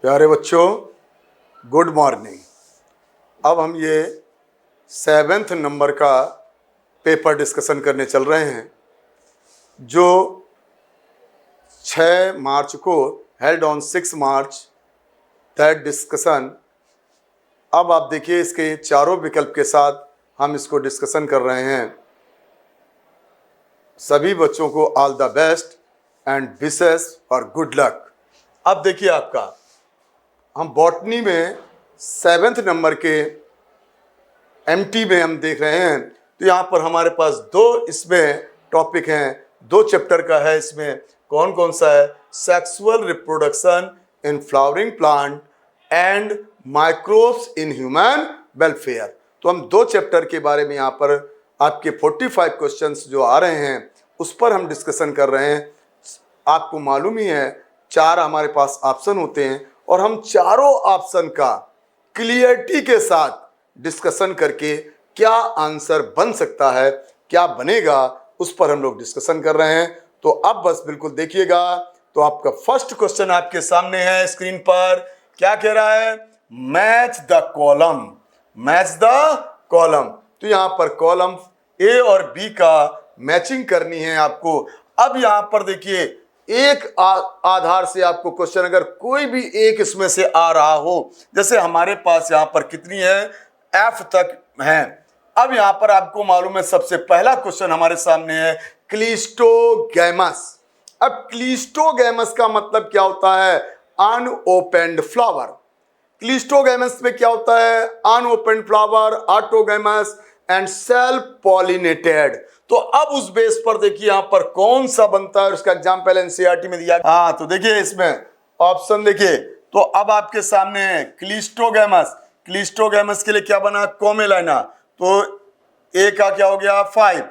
प्यारे बच्चों, good morning. अब हम ये 7th नंबर का पेपर डिस्कशन करने चल रहे हैं जो 6 मार्च को held on 6 March. That discussion, अब आप देखिए इसके चारों विकल्प के साथ हम इसको डिस्कशन कर रहे हैं। सभी बच्चों को all the best and wishes for good luck. अब देखिए आपका हम बॉटनी में 7th नंबर के एमटी में हम देख रहे हैं। तो यहाँ पर हमारे पास 2 इसमें टॉपिक हैं, 2 चैप्टर का है। इसमें कौन कौन सा है? Sexual reproduction in flowering plant and microbes in human welfare. तो हम 2 चैप्टर के बारे में यहाँ पर आपके 45 क्वेश्चंस जो आ रहे हैं उस पर हम डिस्कशन कर रहे हैं। आपको मालूम ही है 4 हमारे पास ऑप्शन होते हैं और हम चारों ऑप्शन का क्लियरिटी के साथ डिस्कशन करके क्या आंसर बन सकता है, क्या बनेगा, उस पर हम लोग डिस्कशन कर रहे हैं। तो अब बस बिल्कुल देखिएगा। तो आपका फर्स्ट क्वेश्चन आपके सामने है स्क्रीन पर। क्या कह रहा है? Match the column. Match the column. तो यहाँ पर कॉलम ए और बी का मैचिंग करनी है आपको। अब यहाँ पर देखिए एक आधार से आपको क्वेश्चन, अगर कोई भी एक इसमें से आ रहा हो, जैसे हमारे पास यहाँ पर कितनी है? F तक है। अब यहाँ पर आपको मालूम है सबसे पहला क्वेश्चन हमारे सामने है क्लिस्टोगैमस। अब क्लिस्टोगैमस का मतलब क्या होता है? अनओपेंड फ्लावर। क्लिस्टोगैमस में क्या होता है? अनओपेंड फ्लावर, ऑटोगैमस एंड सेल्फ पॉलिनेटेड। तो अब उस बेस पर देखिए यहाँ पर कौन सा बनता है, उसका एग्जाम्पल एनसीईआरटी में दिया। हाँ, तो देखिए इसमें ऑप्शन देखिए। तो अब आपके सामने है क्लिस्टोगैमस। क्लिस्टोगैमस के लिए क्या बना? कोमेलाइना। तो ए का क्या हो गया? 5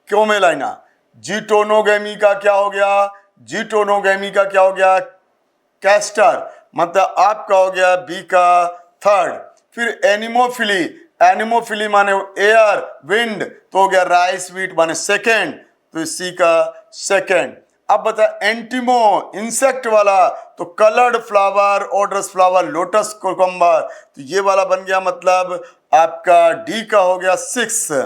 कोमेलाइना। जीटोनोगैमी का क्या हो गया? जीटोनोगैमी का क्या हो गया? कैस्टर। मतलब आपका हो गया बी का 3rd। फिर एनिमोफिली। एनिमोफिली माने एयर, विंड, तो हो गया राइस वीट माने 2nd, तो सी का 2nd। अब बता एंटिमो, इंसेक्ट वाला, तो coloured flower, orders flower, lotus cucumber, तो ये वाला बन गया मतलब आपका डी का हो गया 6।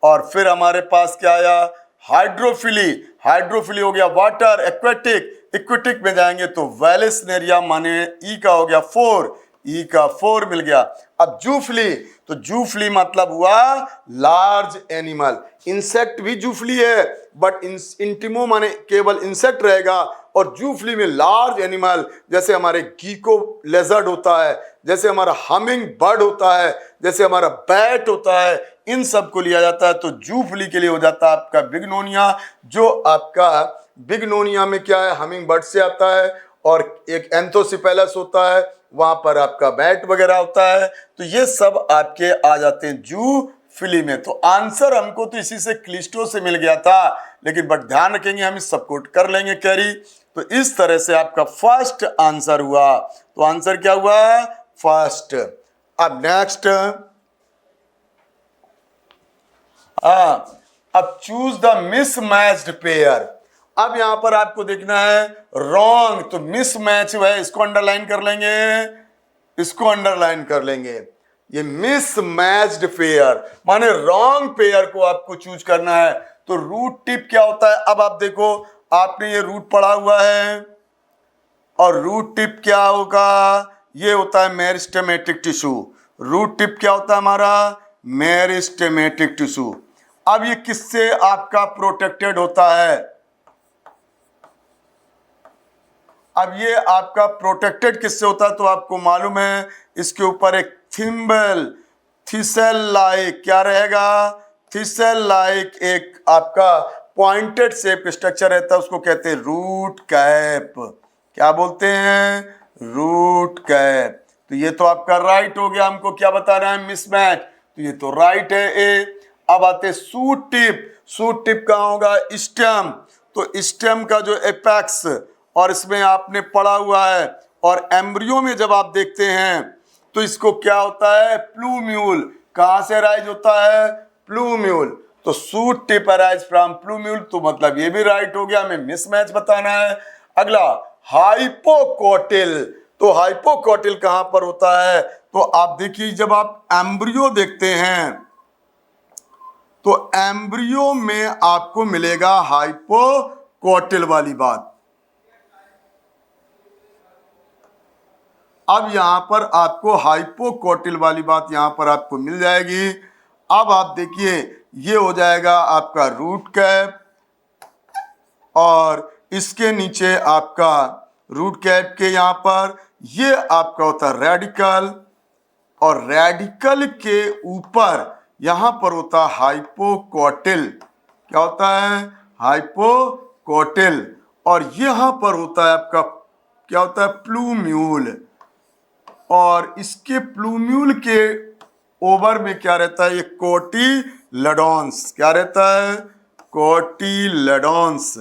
और फिर हमारे पास क्या आया? हाइड्रोफिली। हाइड्रोफिली हो गया वाटर, एक्वेटिक। इक्वेटिक में जाएंगे तो वेलेसनेरिया माने ई का हो गया 4, ई का 4 मिल गया। अब जूफली, तो जूफली मतलब हुआ लार्ज एनिमल। इंसेक्ट भी जूफली है, बट इंटिमो माने केवल इंसेक्ट रहेगा, और जूफली में लार्ज एनिमल, जैसे हमारे गीको लेजर्ड होता है, जैसे हमारा हमिंग बर्ड होता है, जैसे हमारा बैट होता है, इन सब को लिया जाता है। तो जूफली के लिए हो जाता है आपका बिग्नोनिया। जो आपका बिग्नोनिया में क्या है? हमिंग बर्ड से आता है, और एक एंथोसिपेलस होता है, वहां पर आपका बैट वगैरह होता है। तो ये सब आपके आ जाते हैं जूफिली में। तो आंसर हमको तो इसी से क्लिस्टो से मिल गया था, लेकिन बट ध्यान रखेंगे हम इस सबको कर लेंगे कैरी। तो इस तरह से आपका फर्स्ट आंसर हुआ। तो आंसर क्या हुआ? फर्स्ट। अब नेक्स्ट, अब चूज द मिसमैच्ड पेयर। अब यहां पर आपको देखना है रॉन्ग, तो मिसमैच है, इसको अंडरलाइन कर लेंगे, इसको अंडरलाइन कर लेंगे। ये मिसमैच्ड पेयर माने रॉन्ग पेयर को आपको चूज करना है। तो रूट टिप क्या होता है? अब आप देखो, आपने ये रूट पढ़ा हुआ है, और रूट टिप क्या होगा? ये होता है मेरिस्टेमेटिक टिश्यू। रूट टिप क्या होता है हमारा? Meristematic tissue. अब ये किससे आपका प्रोटेक्टेड होता है? अब ये आपका प्रोटेक्टेड किससे होता है? तो आपको मालूम है इसके ऊपर एक थिसल लाइक क्या रहेगा? थिसल लाइक एक आपका पॉइंटेड शेप स्ट्रक्चर रहता है, उसको कहते हैं रूट कैप। क्या बोलते हैं? Root cap. तो ये तो आपका राइट हो गया। हमको क्या बता रहा है? मिसमैच। तो ये तो राइट है ए। अब आते सूट टिप। सूट टिप कहाँ होगा? स्टेम। तो स्टेम का जो एपेक्स, और इसमें आपने पढ़ा हुआ है, और एम्ब्रियो में जब आप देखते हैं तो इसको क्या होता है? प्लूम्यूल। कहां से राइज होता है? प्लूम्यूल। तो suit tip arise from plumule. तो मतलब ये भी राइट हो गया, हमें मिसमैच बताना है। अगला हाइपोकोटिल। तो हाइपोकॉटिल कहां पर होता है? तो आप देखिए, जब आप एम्ब्रियो देखते हैं तो एम्ब्रियो में आपको मिलेगा हाइपोकॉटिल वाली बात। अब यहां पर आपको हाइपोकॉटिल वाली बात यहां पर आपको मिल जाएगी। अब आप देखिए, ये हो जाएगा आपका रूट कैप, और इसके नीचे आपका रूट कैप के यहां पर ये आपका होता है रेडिकल, और रेडिकल के ऊपर यहां पर होता है हाइपोकॉटिल। क्या होता है? हाइपोकॉटिल। और यहां पर होता है आपका क्या होता है? प्लूम्यूल। और इसके प्लूम्यूल के ओवर में क्या रहता है? ये कोटिलेडॉन्स। क्या रहता है? कोटिलेडॉन्स।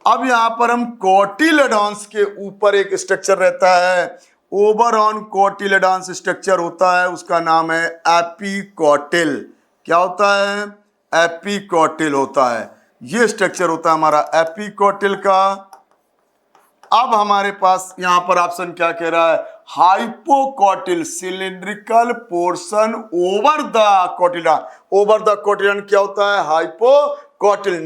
अब यहां पर हम कोटिलेडॉन्स के ऊपर एक स्ट्रक्चर रहता है, ओवर ऑन कोटिलेडॉन्स स्ट्रक्चर होता है, उसका नाम है एपिकॉटिल। क्या होता है? एपिकॉटिल होता है। ये स्ट्रक्चर होता है हमारा एपिकॉटिल का। अब हमारे पास यहां पर ऑप्शन क्या कह रहा है? Hypocotyl cylindrical portion over the cotyledon. Over the cotyledon क्या होता है? Hypocotyl,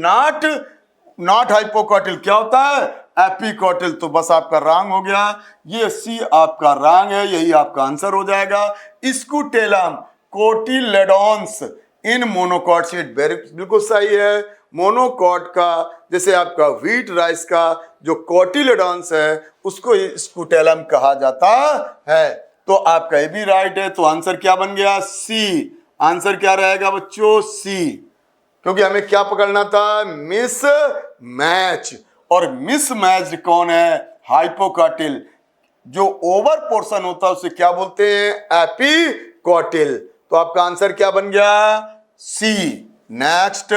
not hypocotyl. क्या होता है? एपिकॉटिल। तो बस आपका रॉन्ग हो गया, ये सी आपका रॉन्ग है, यही आपका आंसर हो जाएगा। स्कूटेलम कोटिलेडॉन्स इन मोनोकॉट। बिल्कुल सही है। मोनोकॉट का, जैसे आपका व्हीट राइस का जो कोटिलेडॉन्स है उसको स्कूटेलम कहा जाता है। तो आपका ये भी राइट है। तो आंसर क्या बन गया? सी। आंसर क्या रहेगा बच्चों? सी। क्योंकि हमें क्या पकड़ना था? Miss match. और मिस मैच कौन है? हाइपोकॉटिल। जो ओवर पोर्शन होता है उसे क्या बोलते हैं? एपिकॉटिल। तो आपका आंसर क्या बन गया? सी। नेक्स्ट।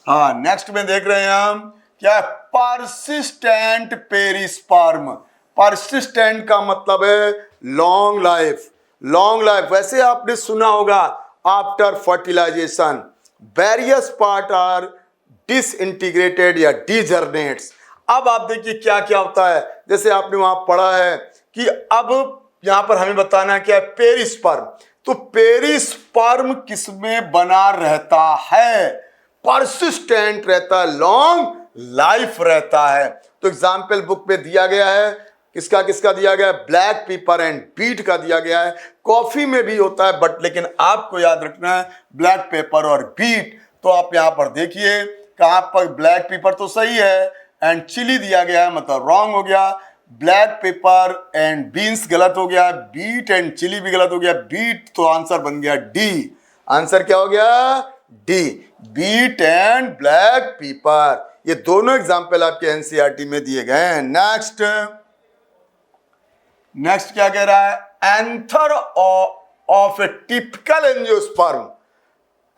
हाँ, नेक्स्ट में देख रहे हैं हम क्या है? Persistent perisperm. परसिस्टेंट का मतलब है लॉन्ग लाइफ। Long life. वैसे आपने सुना होगा after fertilization various part are disintegrated या डीजर्नेट्स। अब आप देखिए क्या क्या होता है। जैसे आपने वहां पढ़ा है कि अब यहां पर हमें बताना है क्या है? पेरिस्पर्म। तो पेरिस्पर्म किसमें बना रहता है? परसिस्टेंट रहता है, लॉन्ग लाइफ रहता है। तो एग्जाम्पल बुक पे दिया गया है, किसका किसका दिया गया है? ब्लैक पेपर एंड बीट का दिया गया है। कॉफी में भी होता है बट लेकिन आपको याद रखना है ब्लैक पेपर और बीट। तो आप यहां पर देखिए कहां पर ब्लैक पेपर तो सही है एंड चिली दिया गया है, मतलब रॉन्ग हो गया। ब्लैक पेपर एंड बीन्स गलत हो गया, बीट एंड चिली भी गलत हो गया, बीट। तो आंसर बन गया डी। आंसर क्या हो गया? D. Beet and black pepper. ये दोनों एग्जाम्पल आपके एनसीईआरटी में दिए गए हैं। नेक्स्ट। नेक्स्ट क्या कह रहा है? Anther of A typical angiosperm.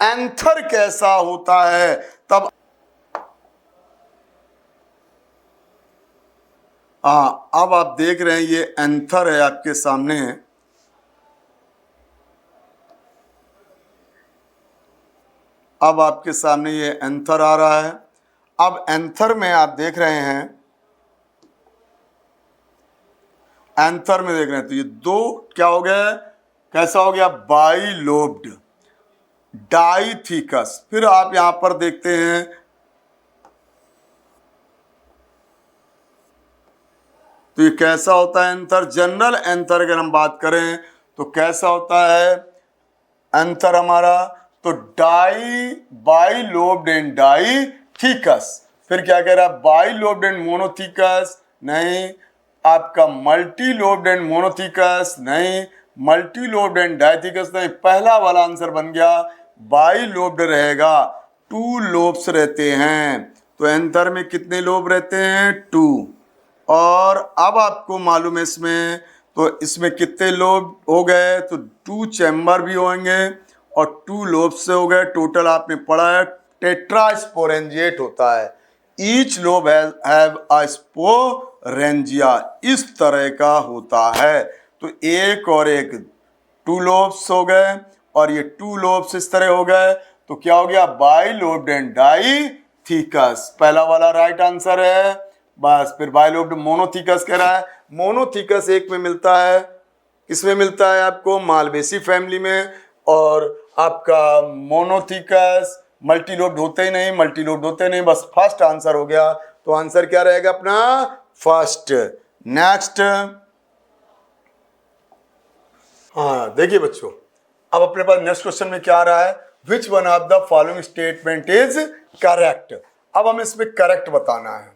Anther कैसा होता है? तब अब आप देख रहे हैं ये एंथर है आपके सामने। अब आपके सामने ये एंथर आ रहा है। अब एंथर में आप देख रहे हैं, एंथर में देख रहे हैं तो ये दो क्या हो गया? कैसा हो गया? बाइलोब्ड, डाइथिकस। फिर आप यहां पर देखते हैं तो ये कैसा होता है एंथर? जनरल एंथर अगर हम बात करें तो कैसा होता है एंथर हमारा? तो बाइलोब्ड एंड डाइथिकस। फिर क्या कह रहा है? बाइलोब्ड एंड मोनोथिकस नहीं, आपका मल्टीलोब्ड एंड मोनोथिकस नहीं, मल्टीलोब्ड एंड डाइथिकस नहीं। पहला वाला आंसर बन गया बाइलोब्ड रहेगा। 2 लोब्स रहते हैं। तो एंथर में कितने लोब रहते हैं? 2। और अब आपको मालूम है इसमें, तो इसमें कितने लोब हो गए? तो 2 चैम्बर भी होंगे और 2 लोब से हो गए। टोटल आपने पढ़ा है टेट्रास्पोरेंजिएट होता है। Each lobe have a sporangia. इस तरह का होता है। तो एक और एक 2 लोब्स हो गए और ये 2 लोब्स इस तरह हो गए। तो क्या हो गया? Bilobed and डाइथिकस। मोनोथीकस, पहला वाला राइट आंसर है। बस फिर बाइलोब्ड मोनोथीकस कह रहा है। मोनोथीकस एक में मिलता है, किसमें मिलता है आपको? मालवेसी फैमिली में। और आपका मोनोथीकस मल्टीलोब्ड होते ही नहीं, मल्टीलोब्ड होते नहीं, बस फर्स्ट आंसर हो गया। तो आंसर क्या रहेगा अपना? फर्स्ट। नेक्स्ट, हाँ देखिए बच्चों, अब अपने पास नेक्स्ट क्वेश्चन में क्या आ रहा है? Which one of the following statement is correct. अब हमें इसमें करेक्ट बताना है।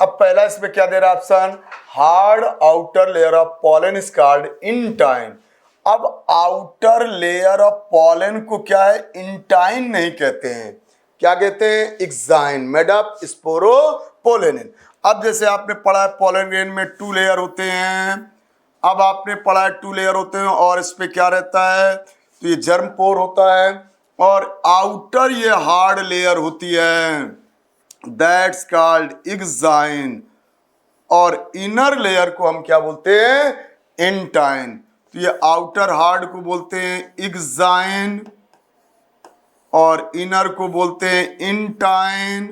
अब पहला इसमें क्या दे रहा है option? Hard outer layer of pollen is called intine. अब आउटर लेयर ऑफ पॉलन को क्या है? इंटाइन नहीं कहते हैं, क्या कहते हैं? Exine, made of sporopollenin. अब जैसे आपने पढ़ा है पॉलन ग्रेन में 2 लेयर होते हैं। अब आपने पढ़ा है 2 लेयर होते हैं और इस पे क्या रहता है? तो ये जर्म पोर होता है और आउटर ये हार्ड लेयर होती है, दैट्स कॉल्ड एक्साइन। और इनर लेयर को हम क्या बोलते हैं? इंटाइन। तो ये आउटर हार्ड को बोलते हैं एक्साइन और इनर को बोलते हैं इंटाइन।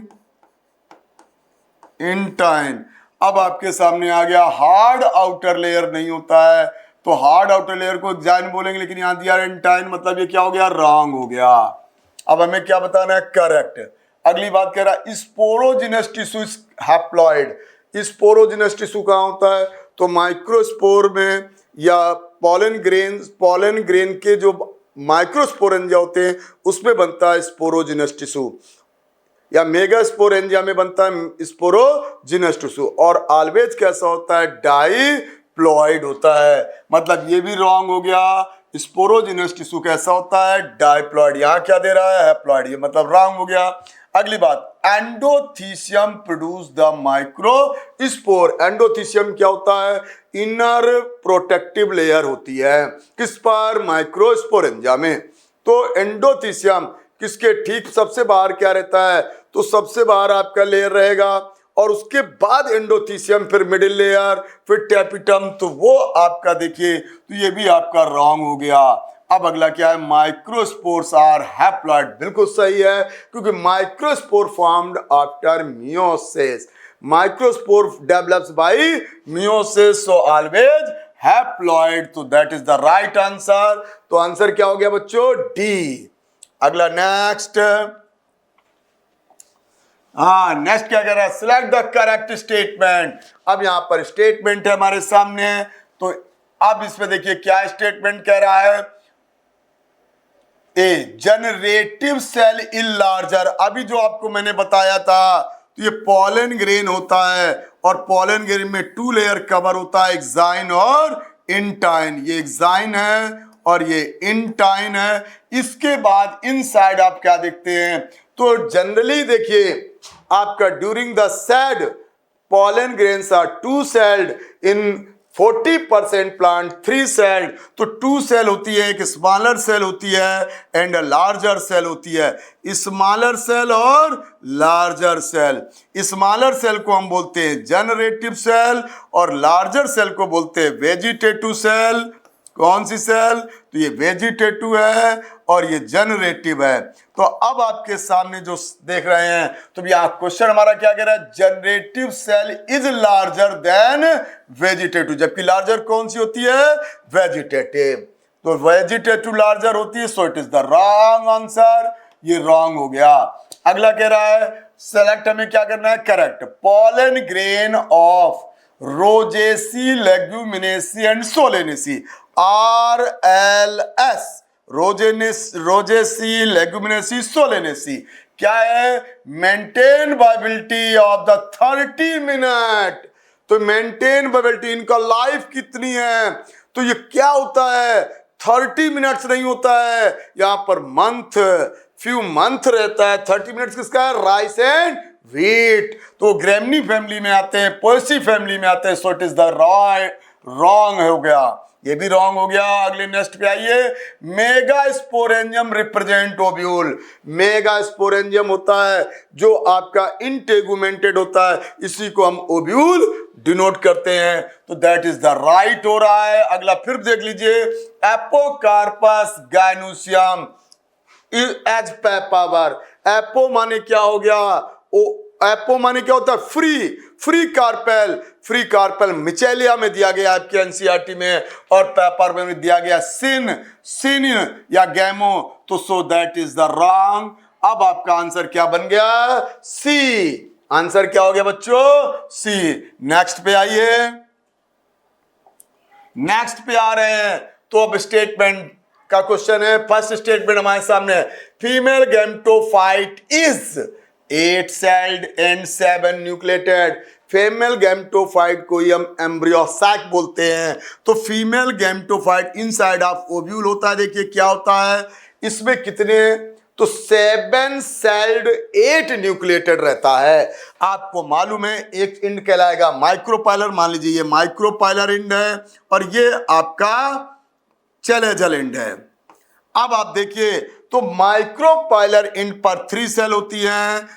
इंटाइन। अब आपके सामने आ गया हार्ड आउटर लेयर नहीं होता है, तो हार्ड आउटर लेयर को एक्साइन बोलेंगे, लेकिन यहां दिया इंटाइन, मतलब ये क्या हो गया? रॉन्ग हो गया। अब हमें क्या बताना है? करेक्ट। अगली बात कह रहा है sporogenous tissue is haploid. Sporogenous tissue कहाँ होता है? तो माइक्रोस्पोर में या पॉलन ग्रेन के जो माइक्रोस्पोरेंजिया होते हैं उसमें बनता है स्पोरोजिनस टिश्यू, या मेगास्पोरेंजिया में बनता है स्पोरोजिनस टिश्यू। और ऑलवेज कैसा होता है? डाइप्लॉइड होता है, मतलब ये भी रॉन्ग हो गया। स्पोरोजिनस टिश्यू कैसा होता है? डाइप्लॉइड। यहाँ क्या दे रहा है? हैप्लॉइड, ये मतलब रॉन्ग हो गया। अगली बात, endothecium produce the microspore. Endothecium क्या होता है? इनर प्रोटेक्टिव लेयर होती है, किस पर? माइक्रोस्पोरेंजिया में। तो एंडोथीसियम किसके ठीक सबसे बाहर क्या रहता है? तो सबसे बाहर आपका लेयर रहेगा और उसके बाद एंडोथीसियम, फिर मिडिल लेयर, फिर टैपिटम। तो वो आपका देखिए, तो ये भी आपका रॉन्ग हो गया। अब अगला क्या है? Microspores are haploid. बिल्कुल सही है, क्योंकि microspore formed after meiosis. Microspore develops by meiosis, so always haploid. तो that is the right answer. तो आंसर क्या हो गया बच्चों? डी। अगला नेक्स्ट, हाँ नेक्स्ट क्या कह रहा है? Select the correct statement. अब यहां पर स्टेटमेंट है हमारे सामने, तो अब इसमें देखिए क्या स्टेटमेंट कह रहा है? ए जनरेटिव सेल इन लार्जर। अभी जो आपको मैंने बताया था, तो ये पॉलन ग्रेन होता है और पॉलन ग्रेन में 2 लेयर कवर होता है, एक्साइन और इंटाइन। ये एक्साइन है और ये इंटाइन है। इसके बाद इनसाइड आप क्या देखते हैं? तो जनरली देखिए आपका during the said pollen grains are 2 celled, in 40% plant 3 sailed. तो 2 सेल होती है, एक स्मॉलर सेल होती है एंड अ लार्जर सेल होती है। स्मॉलर सेल और लार्जर सेल। स्मॉलर सेल को हम बोलते हैं जनरेटिव सेल और लार्जर सेल को बोलते हैं वेजिटेटिव सेल। कौन सी सेल? तो ये वेजिटेटिव है और ये जनरेटिव है। तो अब आपके सामने जो देख रहे हैं, तो यहाँ क्वेश्चन हमारा क्या कह रहा है? Generative cell is larger than vegetative, जबकि लार्जर कौन सी होती है? वेजिटेटिव। तो वेजिटेटिव लार्जर होती है, सो it is the wrong answer. ये रॉन्ग हो गया। अगला कह रहा है सेलेक्ट, हमें क्या करना है? Correct. Pollen grain of Rosaceae, Leguminosae and Solanaceae, RLS, Rosaceae, Leguminosae, Solanaceae, क्या है? Maintain viability of the 30 minute. तो मेंटेन वाइबिलिटी, इनका लाइफ कितनी है? तो ये क्या होता है? 30 मिनट्स नहीं होता है, यहां पर मंथ, फ्यू मंथ रहता है। 30 मिनट्स किसका है? Rice and wheat. तो ग्रेमनी फैमिली में आते हैं, पोएसी फैमिली में आते हैं, सो इट इज द रॉन्ग हो गया। ये भी रॉन्ग हो गया। अगले नेक्स्ट पे आइए। Megasporangium represent ovule. मेगास्पोरेंजियम होता है जो आपका इंटेगुमेंटेड होता है, इसी को हम ओव्यूल डिनोट करते हैं। तो दैट इज द राइट हो रहा है। अगला फिर देख लीजिए, apocarpous gynoecium as power. Apo माने क्या हो गया? ओ एपो माने क्या होता है? फ्री। फ्री कार्पेल मिचेलिया में दिया गया आपके एनसीईआरटी में, और पेपर में दिया गया सिन या गैमो, तो so that is the wrong. अब आपका आंसर क्या बन गया? सी। आंसर क्या हो गया बच्चों? सी। नेक्स्ट पे आइए, नेक्स्ट पे आ रहे हैं। तो अब स्टेटमेंट का क्वेश्चन है। फर्स्ट स्टेटमेंट हमारे सामने, female gametophyte is 8 celled and 7 nucleated. Female gametophyte को ही हम एम्ब्रियोसैक बोलते हैं। तो female gametophyte inside of ovule होता है। देखिए क्या होता है इसमें, कितने, तो 7 सेल्ड 8 न्यूक्लिएटेड रहता है। आपको मालूम है एक इंड कहलाएगा माइक्रोपाइलर। मान लीजिए ये माइक्रोपाइलर इंड है और ये आपका चैलेंजल इंड है। अब आप देखिए तो माइक्रोपाइलर इंड पर 3 सेल होती हैं,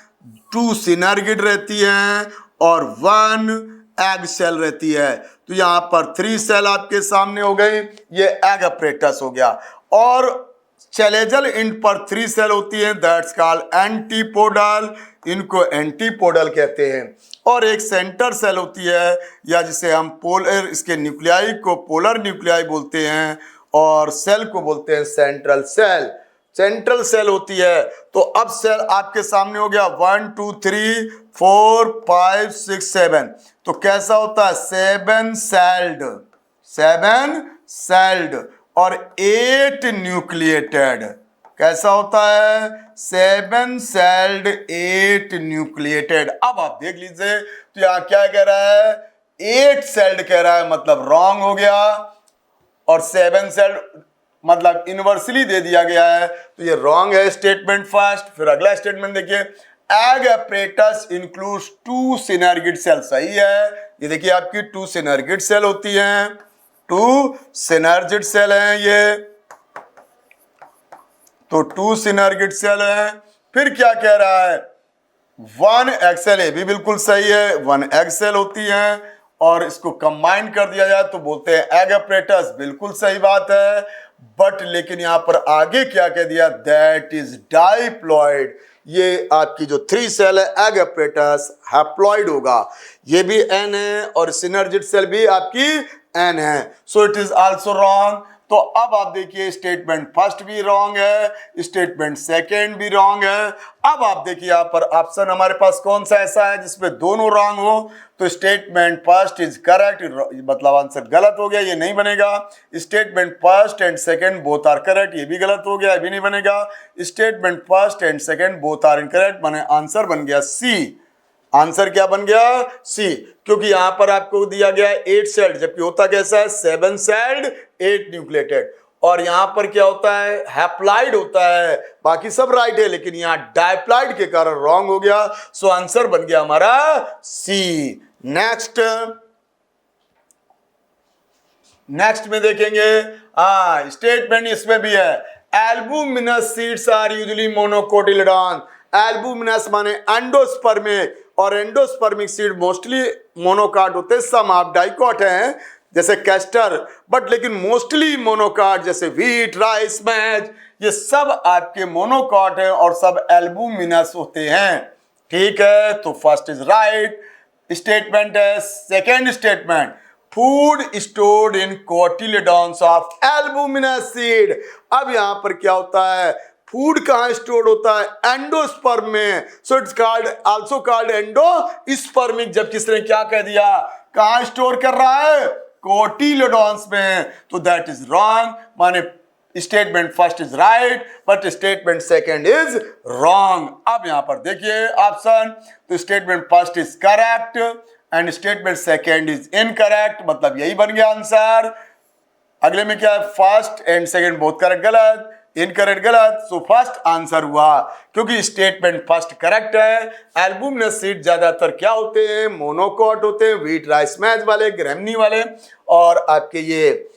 2 सिनर्गिड रहती हैं और 1 एग सेल रहती है। तो यहां पर 3 सेल आपके सामने हो गई, ये एग अपरेटस हो गया। और चैलेंजल इंड पर 3 सेल होती हैं, दैट्स कॉल्ड एंटीपोडल, इनको एंटीपोडल कहते हैं। और एक सेंटर सेल होती है, या जिसे हम पोलर, इसके न्यूक्लियाई को पोलर न्यूक्लियाई बोलते हैं और सेल को बोलते हैं सेंट्रल सेल होती है। तो अब सेल आपके सामने हो गया 1 2 3 4 5 6 7। तो कैसा होता है? 7 सेल्ड और 8 न्यूक्लिएटेड। कैसा होता है? 7 सेल्ड 8 न्यूक्लिएटेड। अब आप देख लीजिए तो यहां क्या कह रहा है? 8 सेल्ड कह रहा है, मतलब रॉन्ग हो गया। और 7 सेल्ड मतलब इनवर्सली दे दिया गया है, तो ये रॉन्ग है स्टेटमेंट फर्स्ट। फिर अगला स्टेटमेंट देखिए, एग अपरेटस इंक्लूड्स 2 सिनर्गिड सेल। सही है, ये देखिए आपकी 2 सिनर्गिड सेल होती हैं, 2 सिनर्जिड सेल हैं ये, तो 2 सिनर्गिड सेल हैं। फिर क्या कह रहा है? 1 एग सेल, ये भी बिल्कुल सही है, 1 एग सेल होती है। और इसको कंबाइन कर दिया जाए तो बोलते हैं एग अपरेटस, बिल्कुल सही बात है। बट लेकिन यहां पर आगे क्या कह दिया? That is diploid. ये आपकी जो 3 सेल है एग अपरेटस हैप्लॉइड होगा। ये भी एन है और सिनर्जिड सेल भी आपकी एन है, सो इट इज आल्सो रॉन्ग। तो अब आप देखिए स्टेटमेंट फर्स्ट भी रॉन्ग है, स्टेटमेंट सेकंड भी रॉन्ग है। अब आप देखिए यहाँ पर ऑप्शन हमारे पास कौन सा ऐसा है जिसमें दोनों रॉन्ग हो? तो स्टेटमेंट फर्स्ट इज करेक्ट, मतलब आंसर गलत हो गया, ये नहीं बनेगा। Statement first and second both are correct, ये भी गलत हो गया, ये भी नहीं बनेगा। Statement first and second both are incorrect, माने आंसर बन गया सी। आंसर क्या बन गया? सी। क्योंकि यहां पर आपको दिया गया 8 सेल्ड, जबकि होता कैसा है? 7 सेल्ड 8 न्यूक्लिएटेड। और यहां पर क्या होता है? हैप्लॉइड होता है। बाकी सब राइट है, लेकिन यहां डाइप्लॉइड के कारण रॉन्ग हो गया। सो आंसर बन गया हमारा सी। नेक्स्ट में देखेंगे, स्टेटमेंट इसमें भी है, albuminous seeds are usually monocotyledon. Albuminous माने एंडोस्पर्मिक, और एंडोस्पर्मिक सीड मोस्टली मोनोकाट होते हैं, सम आप डाइकॉट हैं जैसे कैस्टर, बट लेकिन मोस्टली मोनोकाट, जैसे व्हीट, राइस, मैज, ये सब आपके मोनोकाट हैं और सब एल्बुमिनस होते हैं। ठीक है, तो फर्स्ट इज राइट स्टेटमेंट है। Second statement, food stored in cotyledons of albuminous seed. अब यहां पर क्या होता है? फूड कहां स्टोर्ड होता है? एंडोस्पर्म में, so it's called also called endospermic. जब किसने क्या कह दिया? कहां स्टोर कर रहा है? कोटिलेडॉन्स में, तो दैट इज रॉन्ग। माने statement first is right but statement second is wrong. अब यहां पर देखिए ऑप्शन, तो statement first is correct and statement second is incorrect, मतलब यही बन गया आंसर। अगले में क्या है? First and second both correct, गलत, इनकरेक्ट, गलत। सो फर्स्ट आंसर हुआ, क्योंकि स्टेटमेंट फर्स्ट करेक्ट है। एल्बुमिनस सीड ज्यादातर क्या होते हैं? मोनोकॉट होते हैं, व्हीट, राइस, मैज वाले, ग्रेमनी वाले, और आपके ये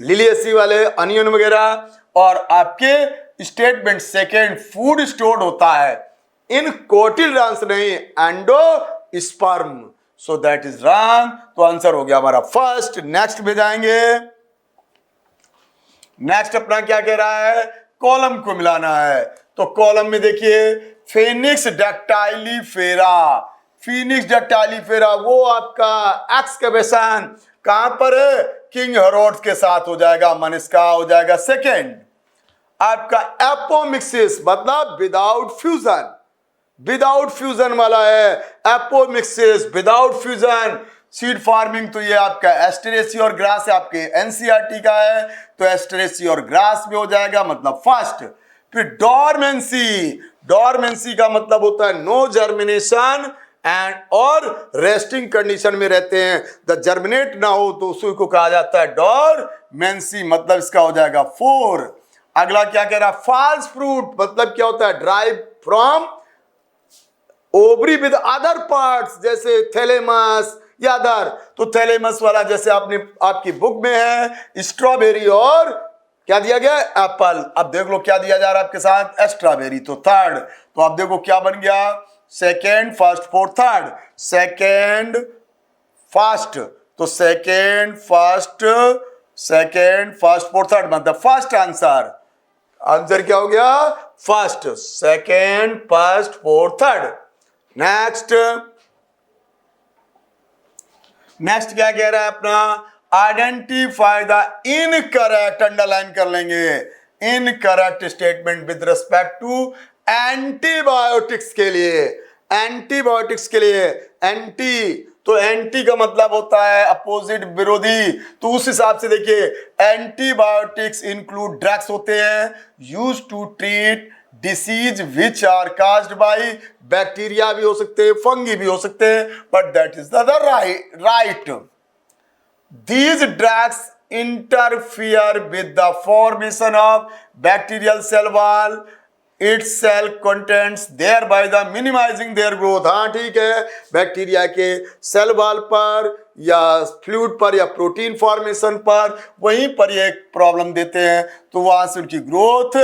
लिलियसी वाले, अनियन वगैरह। और आपके स्टेटमेंट सेकेंड, फूड स्टोर्ड होता है इन कोटिलेडॉन्स, नहीं endosperm, so that is wrong. तो आंसर हो गया हमारा फर्स्ट। नेक्स्ट में जाएंगे। नेक्स्ट अपना क्या कह रहा है? कॉलम को मिलाना है। तो कॉलम में देखिए फिनिक्स डैक्टाइलीफेरा, फिनिक्स डैक्टाइलीफेरा वो आपका एक्सकवेशन कहां पर है, किंग हेरोड्स के साथ हो जाएगा, मनिस्का हो जाएगा सेकेंड। आपका एपोमिक्सिस मतलब विदाउट फ्यूजन, विदाउट फ्यूजन वाला है apomixis, without fusion seed farming. तो ये आपका एस्टेरेसी और ग्रास है, आपके एनसीईआरटी का है, तो एस्टेरेसी और ग्रास में हो जाएगा मतलब फर्स्ट। फिर डॉर्मेंसी, डॉर्मेंसी का मतलब होता है नो जर्मिनेशन एंड और रेस्टिंग कंडीशन में रहते हैं, द जर्मिनेट ना हो तो उसी को कहा जाता है डॉर्मेंसी, मतलब इसका हो जाएगा 4। अगला क्या कह रहा है, फॉल्स फ्रूट मतलब क्या होता है, drive from ovary with other parts, जैसे थैलेमस या अदर, तो थैलेमस वाला जैसे आपने आपकी बुक में है स्ट्रॉबेरी और क्या दिया गया एप्पल। अब देख लो क्या दिया जा रहा है आपके साथ, स्ट्रॉबेरी, तो थर्ड। तो अब देखो क्या बन गया, second first fourth third, second first, तो सेकेंड फर्स्ट फोर्थ थर्ड मतलब फर्स्ट आंसर। आंसर क्या हो गया, first, second first fourth third. Next, next क्या कह रहा है अपना, आइडेंटिफाई द इनकरेक्ट, अंडरलाइन कर लेंगे, incorrect statement with respect to antibiotics के लिए, एंटीबायोटिक्स के लिए एंटी, तो एंटी का मतलब होता है अपोजिट, विरोधी, तो उस हिसाब से देखिए एंटीबायोटिक्स इंक्लूड ड्रग्स होते हैं used to treat disease which are caused by bacteria भी हो सकते हैं, फंगी भी हो सकते हैं, but that is the right. These drugs interfere with the formation of bacterial cell wall, its cell contents, thereby the minimizing their growth। हाँ ठीक है, बैक्टीरिया के सेल वॉल पर या फ्लूइड पर या प्रोटीन फॉर्मेशन पर वहीं पर ये प्रॉब्लम देते हैं, तो वहां से उनकी ग्रोथ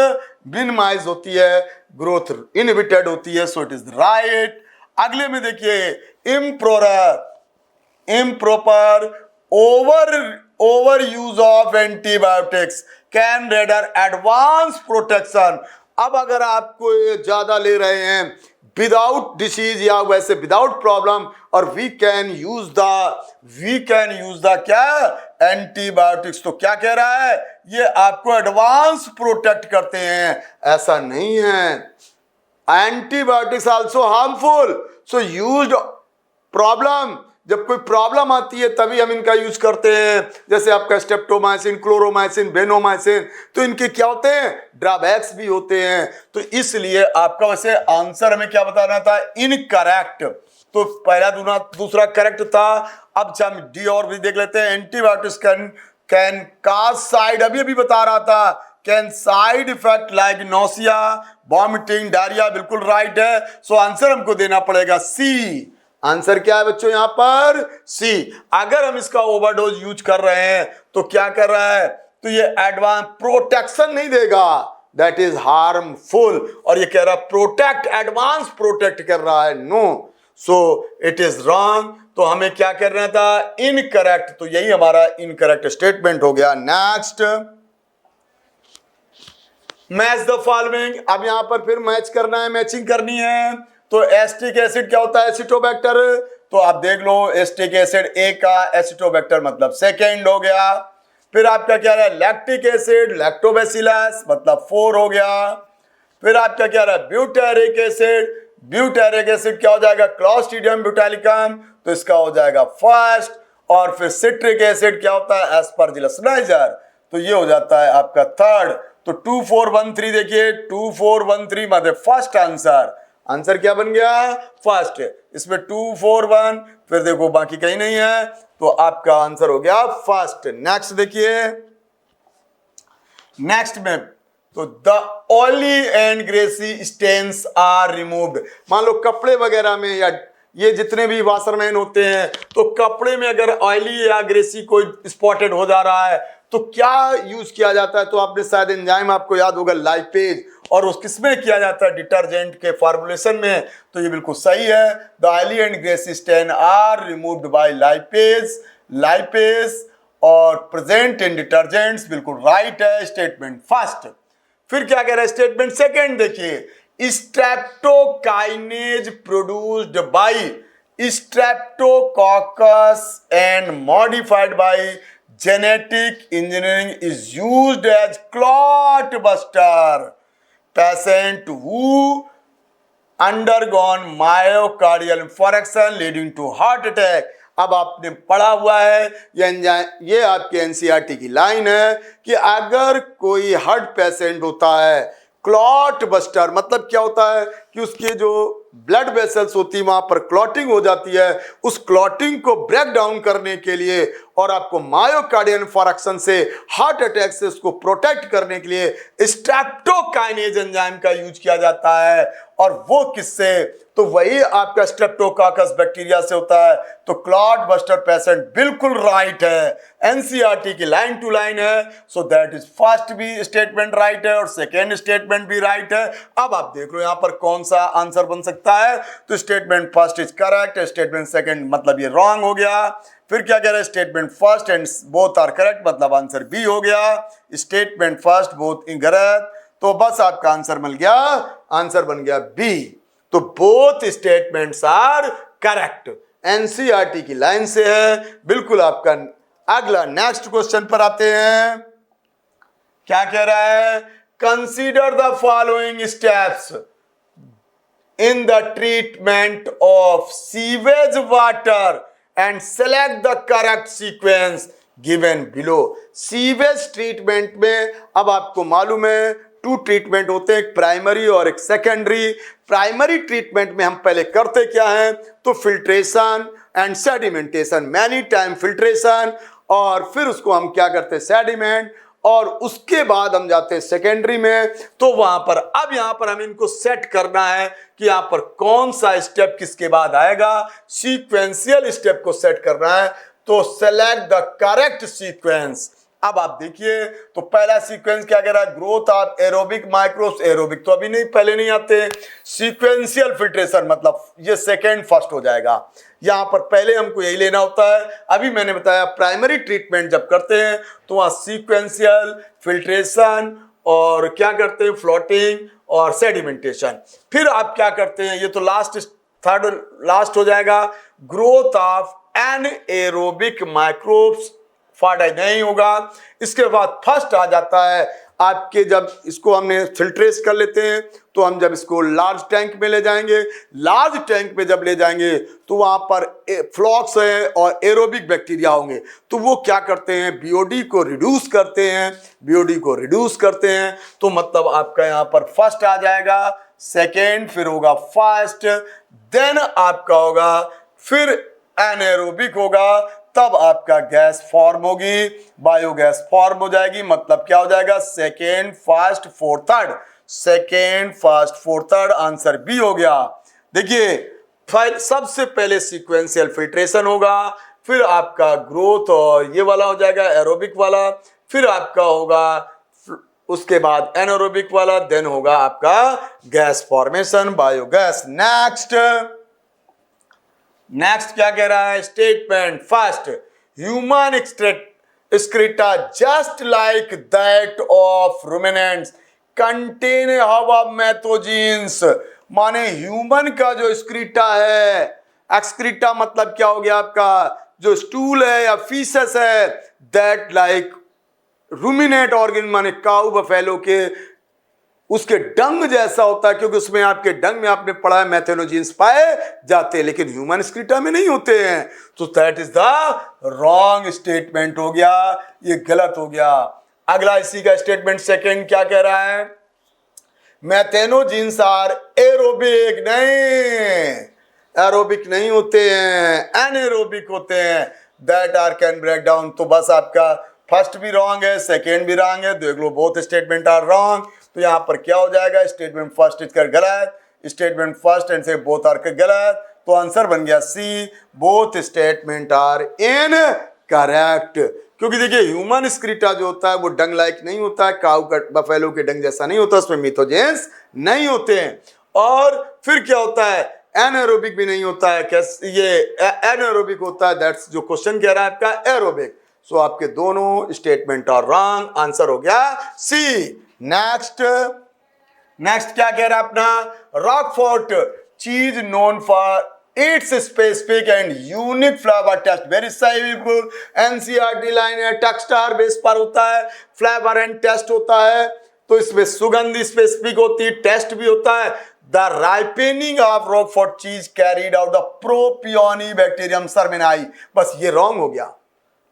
मिनिमाइज होती है, ग्रोथ इनहिबिटेड होती है, सो इट इज राइट। अगले में देखिए improper over use of antibiotics can render advanced protection। अब अगर आपको ये ज्यादा ले रहे हैं विदाउट डिसीज या वैसे विदाउट प्रॉब्लम, और वी कैन यूज द क्या एंटीबायोटिक्स, तो क्या कह रहा है, ये आपको एडवांस प्रोटेक्ट करते हैं, ऐसा नहीं है। एंटीबायोटिक्स आल्सो हार्मफुल, सो यूज्ड प्रॉब्लम, जब कोई प्रॉब्लम आती है तभी हम इनका यूज करते हैं, जैसे आपका स्टेप्टोमाइसिन, क्लोरोमाइसिन, बेनोमाइसिन, तो इनके क्या होते हैं, ड्रॉबैक्स भी होते हैं, तो इसलिए आपका वैसे आंसर हमें क्या बताना था, इनकरेक्ट। तो पहला दूसरा करेक्ट था। अब हम डी और भी देख लेते हैं, एंटीबायोटिक्स कैन काज साइड, अभी बता रहा था, can side effect like nausea, vomiting, diarrhoea, बिल्कुल राइट है। सो आंसर हमको देना पड़ेगा सी। आंसर क्या है बच्चों यहाँ पर, सी। अगर हम इसका ओवरडोज यूज कर रहे हैं तो क्या कर रहा है, तो ये एडवांस प्रोटेक्शन नहीं देगा, दैट इज हार्मफुल, और ये कह रहा है प्रोटेक्ट, एडवांस प्रोटेक्ट कर रहा है, no, so it is wrong. तो हमें क्या करना था, इनकरेक्ट, तो यही हमारा इनकरेक्ट स्टेटमेंट हो गया। Next, match the following. अब यहां पर फिर मैच करना है, मैचिंग करनी है। तो एसिटिक एसिड क्या होता है, एसिटोबैक्टर, तो आप देख लो एसिटिक एसिड ए का एसिटोबैक्टर मतलब सेकेंड हो गया। फिर आपका क्या रहा है, लैक्टिक एसिड, लैक्टोबैसिलस मतलब 4 हो गया। फिर आपका क्या रहा है, ब्यूटेरिक एसिड, ब्यूटेरिक एसिड क्या हो जाएगा, क्लॉस्ट्रिडियम ब्यूटालिकम, तो इसका हो जाएगा फर्स्ट। और फिर सिट्रिक एसिड क्या होता है, एस्परजिलस नाइजर, तो ये हो जाता है आपका थर्ड। तो 2413 देखिए, 2413 मतलब फर्स्ट आंसर। आंसर क्या बन गया, फर्स्ट। इसमें 241, फिर देखो बाकी कहीं नहीं है, तो आपका आंसर हो गया फर्स्ट। नेक्स्ट देखिए, नेक्स्ट में तो the oily and greasy stains are removed. मान लो कपड़े वगैरह में या ये जितने भी वाशरमैन होते हैं, तो कपड़े में अगर ऑयली या ग्रेसी कोई स्पॉटेड हो जा रहा है तो क्या यूज किया जाता है, तो आपने शायद एंजाइम आपको याद होगा लाइपेज, और उस किसमें किया जाता है, डिटर्जेंट के फॉर्मुलेशन में, तो ये बिल्कुल सही है। The oily and greasy stain are removed by lipase और प्रेजेंट इन डिटर्जेंट्स, बिल्कुल राइट है स्टेटमेंट फर्स्ट। फिर क्या कह रहा है स्टेटमेंट सेकंड देखिए, streptokinase produced by streptococcus and modified by genetic engineering is used as clot buster patient who undergone myocardial infarction leading to heart attack. अब आपने पढ़ा हुआ है ये आपके एनसीईआरटी की लाइन है कि अगर कोई हार्ट पेशेंट होता है, क्लॉट बस्टर मतलब क्या होता है कि उसके जो ब्लड वेसल्स होती है वहां पर क्लॉटिंग हो जाती है, उस क्लॉटिंग को ब्रेक डाउन करने के लिए और आपको मायोकार्डियल इंफार्क्शन से, हार्ट अटैक से उसको प्रोटेक्ट करने के लिए स्ट्रेप्टोकाइनेज एंजाइम का यूज किया जाता है। और वो किससे? तो वही आपका स्ट्रेप्टोकोकस बैक्टीरिया से होता है। तो क्लॉट बस्टर पेशेंट बिल्कुल राइट है, एनसीईआरटी की लाइन टू लाइन है। सो दैट इज फर्स्ट भी स्टेटमेंट राइट है और सेकेंड स्टेटमेंट भी राइट है। अब आप देख लो यहां पर कौन सा आंसर बन सकता है। तो statement first is correct, statement second मतलब ये रॉन्ग हो गया। फिर क्या कह रहे हैं, statement first and both are correct मतलब आंसर बी हो गया। स्टेटमेंट फर्स्ट बोथ इनकरेक्ट, तो बस आपका आंसर मिल गया, आंसर बन गया बी। तो both statements are correct, NCERT की लाइन से है बिल्कुल आपका। अगला नेक्स्ट क्वेश्चन पर आते हैं, क्या कह रहा है, consider the following steps in the treatment of sewage water and select the correct sequence given below। Sewage treatment में अब आपको मालूम है टू ट्रीटमेंट होते हैं, एक प्राइमरी और एक सेकेंडरी। प्राइमरी ट्रीटमेंट में हम पहले करते क्या हैं, तो filtration and sedimentation, many time filtration और फिर उसको हम क्या करते हैं सेडिमेंट, और उसके बाद हम जाते हैं सेकेंडरी में। तो वहां पर अब यहां पर हमें इनको सेट करना है कि यहां पर कौन सा स्टेप किसके बाद आएगा, सीक्वेंशियल स्टेप को सेट करना है। तो सेलेक्ट द करेक्ट सीक्वेंस। अब आप देखिए तो पहला सीक्वेंस क्या कह रहा है, growth of aerobic microbes. Aerobic तो अभी नहीं, पहले नहीं आते। सीक्वेंशियल फिल्ट्रेशन मतलब ये सेकेंड फर्स्ट हो जाएगा। यहां पर पहले हमको यही लेना होता है। अभी मैंने बताया प्राइमरी ट्रीटमेंट जब करते हैं तो वहां सीक्वेंशियल फिल्ट्रेशन और क्या करते हैं फ्लोटिंग और सेडिमेंटेशन। फिर आप क्या करते हैं, ये तो लास्ट थर्ड लास्ट हो जाएगा, ग्रोथ ऑफ एनएरोबिक माइक्रोब्स फाड़ा नहीं होगा। इसके बाद फर्स्ट आ जाता है आपके, जब इसको हमने फिल्ट्रेट कर लेते हैं तो हम जब इसको लार्ज टैंक में ले जाएंगे, लार्ज टैंक में जब ले जाएंगे तो वहां पर फ्लॉक्स है और एरोबिक बैक्टीरिया होंगे। तो वो क्या करते हैं, बीओडी को रिड्यूस करते हैं, बीओडी को रिड्यूस करते हैं। तो मतलब आपका यहाँ पर फर्स्ट आ जाएगा, सेकेंड फिर होगा फर्स्ट, देन आपका होगा फिर एनएरोबिक होगा, तब आपका गैस फॉर्म होगी, बायोगैस फॉर्म हो जाएगी। मतलब क्या हो जाएगा, second first fourth third, second first fourth third, answer B हो गया। देखिए सबसे पहले सीक्वेंशियल फिल्ट्रेशन होगा, फिर आपका ग्रोथ और ये वाला हो जाएगा एरोबिक वाला, फिर आपका होगा उसके बाद एनारोबिक वाला, देन होगा आपका गैस फॉर्मेशन बायोगैस। नेक्स्ट क्या कह रहा है, statement first, human excreta just like that of ruminants contain हवा मैथोजीन्स। माने ह्यूमन का जो एक्सक्रीटा है, एक्सक्रीटा मतलब क्या हो गया आपका जो स्टूल है या फीसस है, दैट लाइक रूमिनेट ऑर्गन माने काऊ बफेलो के उसके डंग जैसा होता है, क्योंकि उसमें आपके डंग में आपने पढ़ा है मैथेनोजीन्स पाए जाते हैं, लेकिन ह्यूमन एक्सक्रीटा में नहीं होते हैं। तो that is the wrong statement हो गया, ये गलत हो गया। अगला इसी का स्टेटमेंट सेकंड क्या कह रहा है, मैथेनोजीन्स आर एरोबिक, नहीं एरोबिक नहीं होते हैं, एनएरोबिक होते हैं, that are can break down. तो बस आपका फर्स्ट भी रॉन्ग है, सेकेंड भी रॉन्ग है, देख लो बोथ स्टेटमेंट आर रॉन्ग। तो यहां पर क्या हो जाएगा, स्टेटमेंट फर्स्ट इज कर गलत, स्टेटमेंट फर्स्ट एंड से बोथ आर गलत। तो आंसर बन गया C, both statement are incorrect. क्योंकि देखिए ह्यूमन एक्सक्रीटा जो होता है वो डंग लाइक नहीं होता है, काऊ का बफेलो के डंग जैसा नहीं होता, उसमें मिथोजेंस नहीं होते हैं। और फिर क्या होता है, एनारोबिक भी नहीं होता है, कैसे ये एनारोबिक होता है, दैट्स जो क्वेश्चन कह रहा है आपका एरोबिक। सो आपके दोनों स्टेटमेंट आर रॉन्ग, आंसर हो गया सी। नेक्स्ट नेक्स्ट क्या कह रहा है अपना, रॉकफोर्ट चीज known for its specific and unique flavour taste, very सही बिल्कुल, एनसीईआरटी लाइन है, टेक्सटार बेस पर होता है, फ्लेवर एंड टेस्ट होता है, तो इसमें सुगंध स्पेसिफिक होती है, टेस्ट भी होता है। The ripening of Roquefort cheese carried out the propionibacterium shermanii, बस ये रॉन्ग हो गया।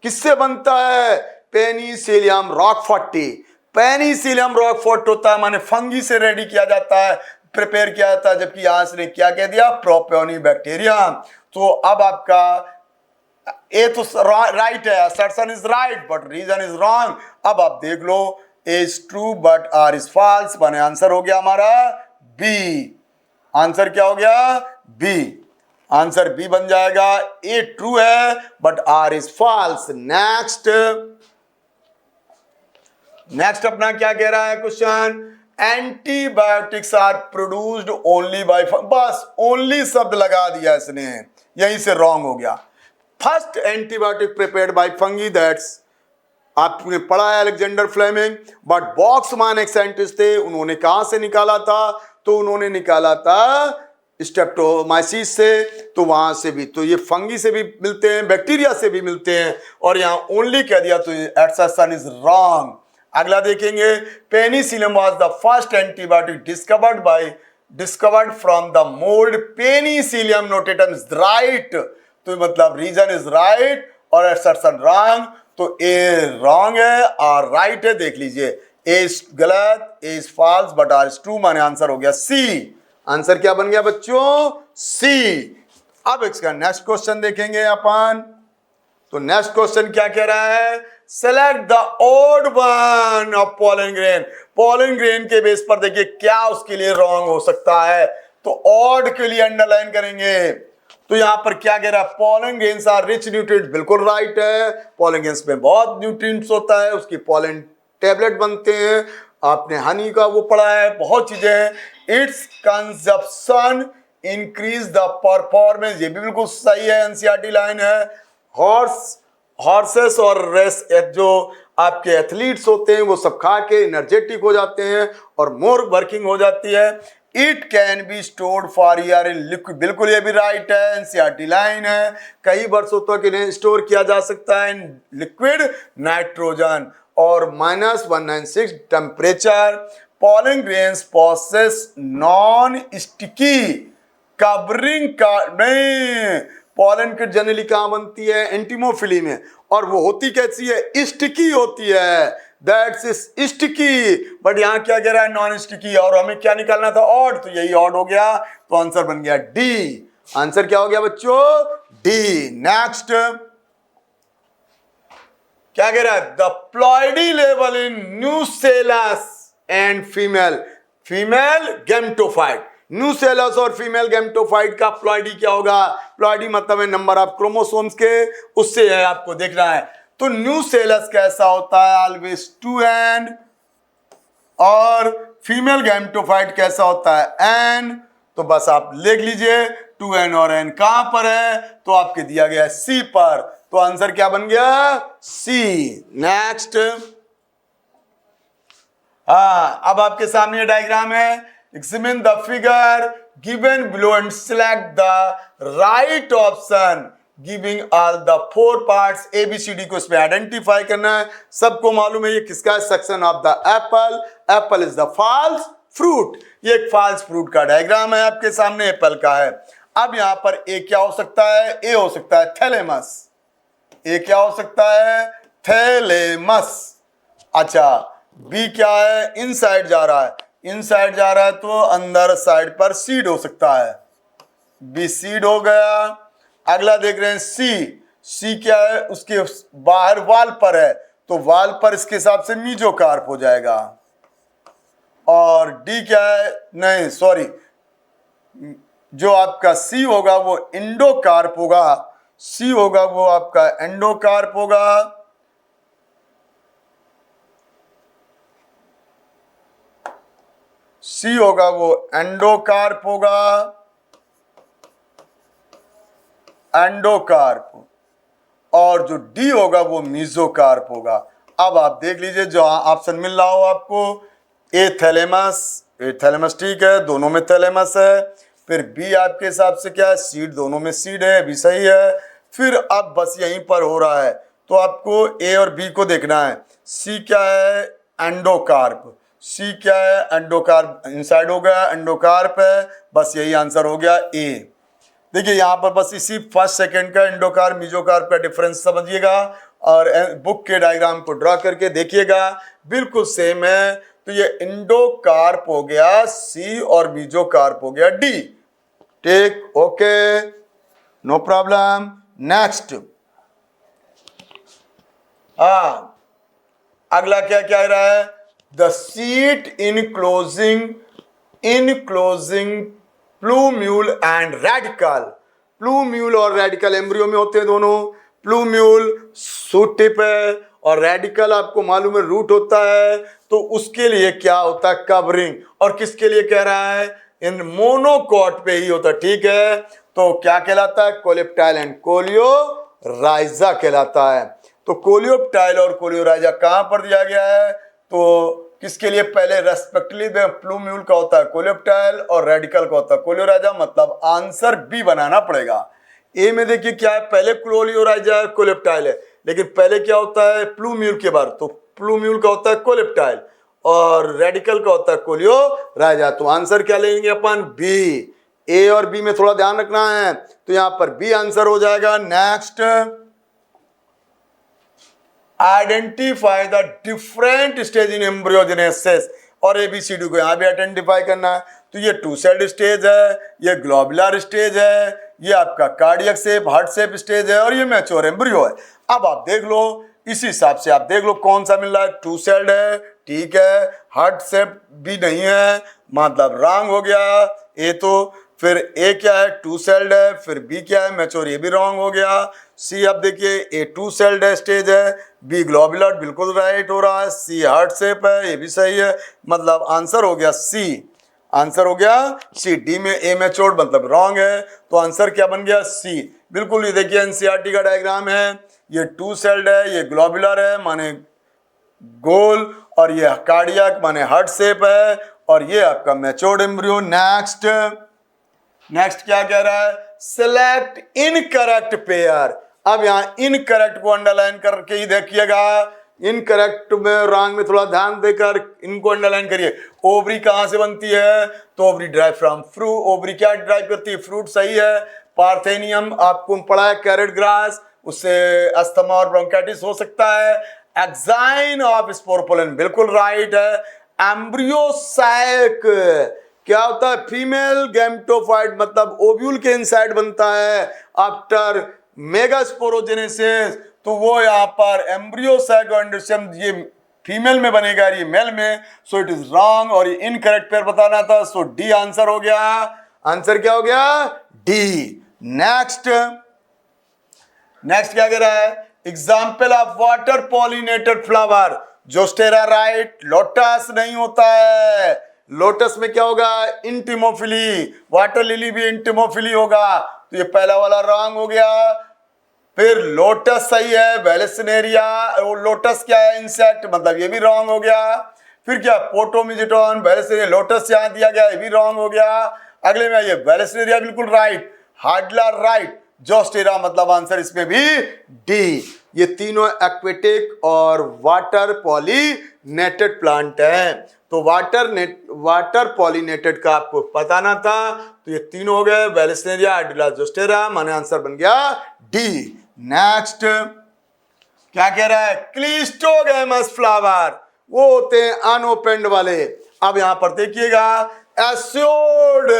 किससे बनता है, पेनिसिलियम रॉकफोर्टी, पेनिसिलियम रॉकफोर्ट होता है माने फंगी से रेडी किया जाता है, प्रिपेयर किया जाता है, जबकि यहां से क्या कह दिया, प्रोपियोनी बैक्टीरियम। तो अब आपका ए तो राइट है, assertion is right but reason is wrong. अब आप देख लो, A is true but R is false, माने आंसर हो गया हमारा बी। आंसर क्या हो गया, बी। आंसर बी बन जाएगा, ए ट्रू है but R is false. Next next अपना क्या कह रहा है question, antibiotics are produced only by, बस ओनली शब्द लगा दिया इसने, यहीं से रॉन्ग हो गया। First antibiotic prepared by fungi, that's आपने पढ़ा है अलेक्जेंडर फ्लेमिंग, बट बॉक्समैन एक साइंटिस्ट थे, उन्होंने कहां से निकाला था, तो उन्होंने निकाला था स्ट्रेप्टोमाइसिस से, तो वहां से भी, तो ये फंगी से भी मिलते हैं, बैक्टीरिया से भी मिलते हैं, और यहां ओनली कह दिया तो एडसर्शन इज रॉन्ग। अगला देखेंगे, Penicillium was the first antibiotic discovered from the mould Penicillium notatum is right, तो मतलब रीजन इज राइट और एडसर्शन रॉन्ग, तो ए रॉन्ग है और राइट है, देख लीजिए, ए इज गलत, A is false but R is true, माने आंसर हो गया सी। आंसर क्या बन गया बच्चों, सी। अब इसका नेक्स्ट क्वेश्चन देखेंगे अपन, तो नेक्स्ट क्वेश्चन क्या कह रहा है, select the odd one of pollen grain, pollen grain के बेस पर देखिए क्या उसके लिए रॉन्ग हो सकता है, तो ऑड के लिए अंडरलाइन करेंगे। तो यहां पर क्या कह रहा है, pollen grains are rich nutrients, बिल्कुल राइट है, पोलन ग्रेन्स में बहुत न्यूट्रिएंट्स होता है, उसकी पोलन टैबलेट बनते हैं, आपने हनी का वो पढ़ा है, बहुत चीजें हैं। It's consumption increase the performance, ये भी बिल्कुल सही है, एनसीईआरटी लाइन है। हॉर्सेस और रेस जो आपके एथलीट्स होते हैं वो सब खा के एनर्जेटिक हो जाते हैं और मोर वर्किंग हो जाती है। It can be stored for year in liquid, बिल्कुल ये भी राइट है, एनसीईआरटी लाइन है, कई वर्षों तक इन्हें स्टोर किया जा सकता है इन लिक्विड नाइट्रोजन और -196 temperature. Pollen grains possess non sticky covering का, नहीं, पोलन किट जनरली कहां बनती है, एंटीमोफिली में, और वो होती कैसी है, स्टिकी होती है, दैट्स इज स्टिकी, बट यहां क्या कह रहा है, नॉन स्टिकी, और हमें क्या निकालना था, ऑड, तो यही ऑड हो गया, तो आंसर बन गया डी। आंसर क्या हो गया बच्चों, डी। नेक्स्ट क्या कह रहा है, the ploidy level in nucellus and female gametophyte, nucellus और फीमेल गैमेटोफाइट का प्लॉइडी क्या होगा, प्लॉइडी मतलब है नंबर ऑफ क्रोमोसोम्स के, उससे है आपको देखना है। तो न्यूसेलस कैसा होता है, ऑलवेज 2n, और फीमेल गैमेटोफाइट कैसा होता है n, तो बस आप लिख लीजिए 2n और n कहां पर है, तो आपके दिया गया है C पर, तो आंसर क्या बन गया, C। नेक्स्ट, अब आपके सामने ये डायग्राम है, examine the figure given below and select the right option giving all the 4 parts ABCD को इसमें आइडेंटिफाई करना है। सबको मालूम है ये किसका है, section of the apple, apple is the false fruit, ये एक फॉल्स फ्रूट का डायग्राम है आपके सामने, एप्पल का है। अब यहां पर ए क्या हो सकता है, ए हो सकता है थैलेमस, ए क्या हो सकता है, थैलेमस। अच्छा, बी क्या है, इनसाइड जा रहा है, इनसाइड जा रहा है तो अंदर साइड पर सीड हो सकता है, बी सीड हो गया। अगला देख रहे हैं सी, सी क्या है, उसके बाहर वाल पर है, तो वाल पर इसके हिसाब से मीजोकार्प हो जाएगा। और डी क्या है, नहीं सॉरी, जो आपका सी होगा वो इंडोकार्प होगा, सी होगा वो आपका एंडोकार्प होगा। सी होगा वो एंडोकार्प होगा, एंडोकार्प, और जो डी होगा वो मीजोकार्प होगा। अब आप देख लीजिए जो ऑप्शन मिल रहा हो आपको, ए थैलेमस ठीक है, दोनों में थैलेमस है। फिर बी आपके हिसाब से क्या है, सीड, दोनों में सीड है, भी सही है। फिर अब बस यहीं पर हो रहा है, तो आपको ए और बी को देखना है। सी क्या है, एंडोकार्प। सी क्या है, एंडोकार्प, इनसाइड हो गया, एंडोकार्प है, बस यही आंसर हो गया ए। देखिए यहाँ पर बस इसी फर्स्ट सेकंड का एंडोकार्प मीजोकार्प का डिफरेंस समझिएगा और बुक के डायग्राम को ड्रॉ करके देखिएगा, बिल्कुल सेम है। तो ये एंडोकार्प हो गया सी और मीजोकार्प हो गया डी। ठीक, ओके, नो प्रॉब्लम। नेक्स्ट, हाँ, अगला क्या कह रहा है, the seat enclosing plumule and radical. Plumule और रेडिकल एम्ब्रियो में होते हैं दोनों। प्लूम्यूल सूट टिप है और रेडिकल आपको मालूम है रूट होता है। तो उसके लिए क्या होता है, कवरिंग। और किसके लिए कह रहा है, इन मोनोकॉट पे ही होता है, ठीक है। तो क्या कहलाता है, कोलेप्टाइल एंड कोलियोराइजा कहलाता है। तो कोलियोप्टाइल और कोलियोराइजा कहां पर दिया गया है, तो किसके लिए, पहले रेस्पेक्टिवली प्लूम्यूल का होता है कोलियोप्टाइल और रेडिकल का होता है कोलियोराइजा। मतलब आंसर बी बनाना पड़ेगा। ए में देखिए क्या है, पहले कोलियोराइजा है, कोलियोप्टाइल है, लेकिन पहले क्या होता है प्लूम्यूल के बाद, तो प्लूम्यूल का होता है कोलियोप्टाइल और रेडिकल का होता है कोलियोराइजा। तो आंसर क्या लेंगे अपन, बी। ए और बी में थोड़ा ध्यान रखना है, तो यहां पर बी आंसर हो जाएगा। Next, identify the different stage in embryogenesis. और एबीसीडी को यहां भी आइडेंटिफाई करना है। तो ये टू सेल्ड स्टेज है, ये ग्लोबुलर स्टेज है, ये आपका cardiac shape heart shape stage है और ये मैच्योर एम्ब्रियो है। अब आप देख लो, इसी हिसाब से आप देख लो कौन सा मिल रहा है, टू सेल्ड है, ठीक है, हार्ट शेप भी नहीं है, मतलब रॉन्ग हो गया ए। तो फिर ए क्या है, टू सेल्ड है, फिर बी क्या है, मैच्योर, ये भी रॉन्ग हो गया। सी अब देखिए, ए टू सेल्ड है स्टेज है, बी ग्लोबुलर, बिल्कुल राइट हो रहा है, सी हार्ट शेप है, ये भी सही है, मतलब आंसर हो गया सी। आंसर हो गया सी। डी में ए मैच्योर्ड मतलब रॉन्ग है, तो आंसर क्या बन गया, सी। बिल्कुल, ये देखिए एनसीईआरटी का डायग्राम है, ये टू सेल्ड है, ये ग्लोबुलर है माने गोल, और ये कार्डियक माने हार्ट शेप है, और ये आपका मैच्योर्ड एम्ब्रियो। नेक्स्ट क्या कह रहा है, सिलेक्ट इनकरेक्ट पेयर। अब यहाँ इनकरेक्ट को अंडरलाइन करके ही देखिएगा, इनकरेक्ट में रॉन्ग में थोड़ा ध्यान देकर इनको अंडरलाइन करिए। ओवरी कहां से बनती है, तो ovary drive from fruit. Ovary क्या ड्राइव करती है, फ्रूट, सही है। पार्थेनियम आपको पढ़ा है, कैरेट ग्रास, उससे अस्थमा और ब्रोंकाइटिस हो सकता है। एक्साइन ऑफ स्पोरोपोलन, बिल्कुल राइट है। एम्ब्रियोसाइक क्या होता है, फीमेल गैमेटोफाइट, मतलब ओव्यूल के इनसाइड बनता है आफ्टर मेगास्पोरोजेनेसिस। तो वो यहाँ पर एम्ब्रियोसाइक ये फीमेल में बनेगा, ये मेल में, सो इट इज रॉन्ग और ये इनकरेक्ट पेयर बताना था, सो डी आंसर हो गया। आंसर क्या हो गया, डी। नेक्स्ट क्या कह रहा है, example of water pollinated flower, Zostera right, lotus नहीं होता है। लोटस में क्या होगा, इंटिमोफिली, वाटर लिली भी इंटिमोफिली होगा, तो ये पहला वाला रॉन्ग हो गया। फिर लोटस सही है, वेलेसिनेरिया, लोटस क्या है, इंसेक्ट, मतलब ये भी रॉन्ग हो गया। फिर क्या, पोटोमिजिटोन, वेलेसिनेरिया, लोटस यहां दिया गया, ये भी रॉन्ग हो गया। अगले में ये वेलेसिनेरिया बिल्कुल राइट, हार्डला राइट, जोस्टेरा मतलब आंसर इसमें भी डी। ये तीनों एक्वेटिक और वाटर पॉलिनेटेड प्लांट हैं। तो वाटर पॉलिनेटेड का आपको पता ना था, तो ये तीनों हो गए, वेलेसिनेरिया, हार्डला, जोस्टेरा, माने आंसर बन गया डी। नेक्स्ट क्या कह रहा है, क्लिस्टोगैमस फ्लावर, वो होते हैं अनओपेंड वाले। अब यहां पर देखिएगा, assured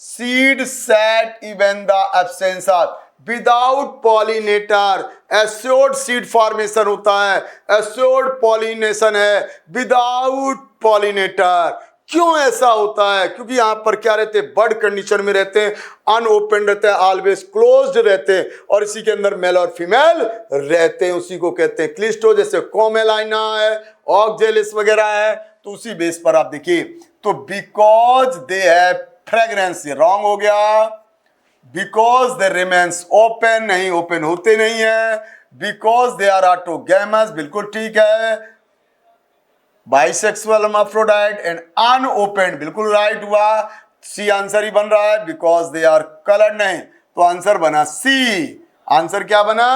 seed set even the absence of without pollinator, assured seed formation होता है, एस्योर्ड पॉलिनेशन है विदाउट पॉलिनेटर। क्यों ऐसा होता है, क्योंकि यहां पर क्या रहते हैं, बर्ड कंडीशन में रहते हैं, अनओपन रहते हैं, ऑलवेज क्लोज्ड रहते हैं, और इसी के अंदर मेल और फीमेल रहते हैं, उसी को कहते हैं क्लिस्टो। जैसे कोमेलाइना है, ऑक्जेलिस वगैरह है, तो उसी बेस पर आप देखिए। तो बिकॉज दे हैव फ्रेग्रेंस, ये रॉन्ग हो गया। बिकॉज दे रिमेन्स ओपन, नहीं, ओपन होते नहीं है। बिकॉज दे आर ऑटोगैमस, बिल्कुल ठीक है। बाइसेक्सुअल hermaphrodite एंड अनओपेंड, बिल्कुल राइट हुआ। सी आंसर ही बन रहा है बिकॉज दे आर कलर्ड नहीं, तो आंसर बना सी। आंसर क्या बना?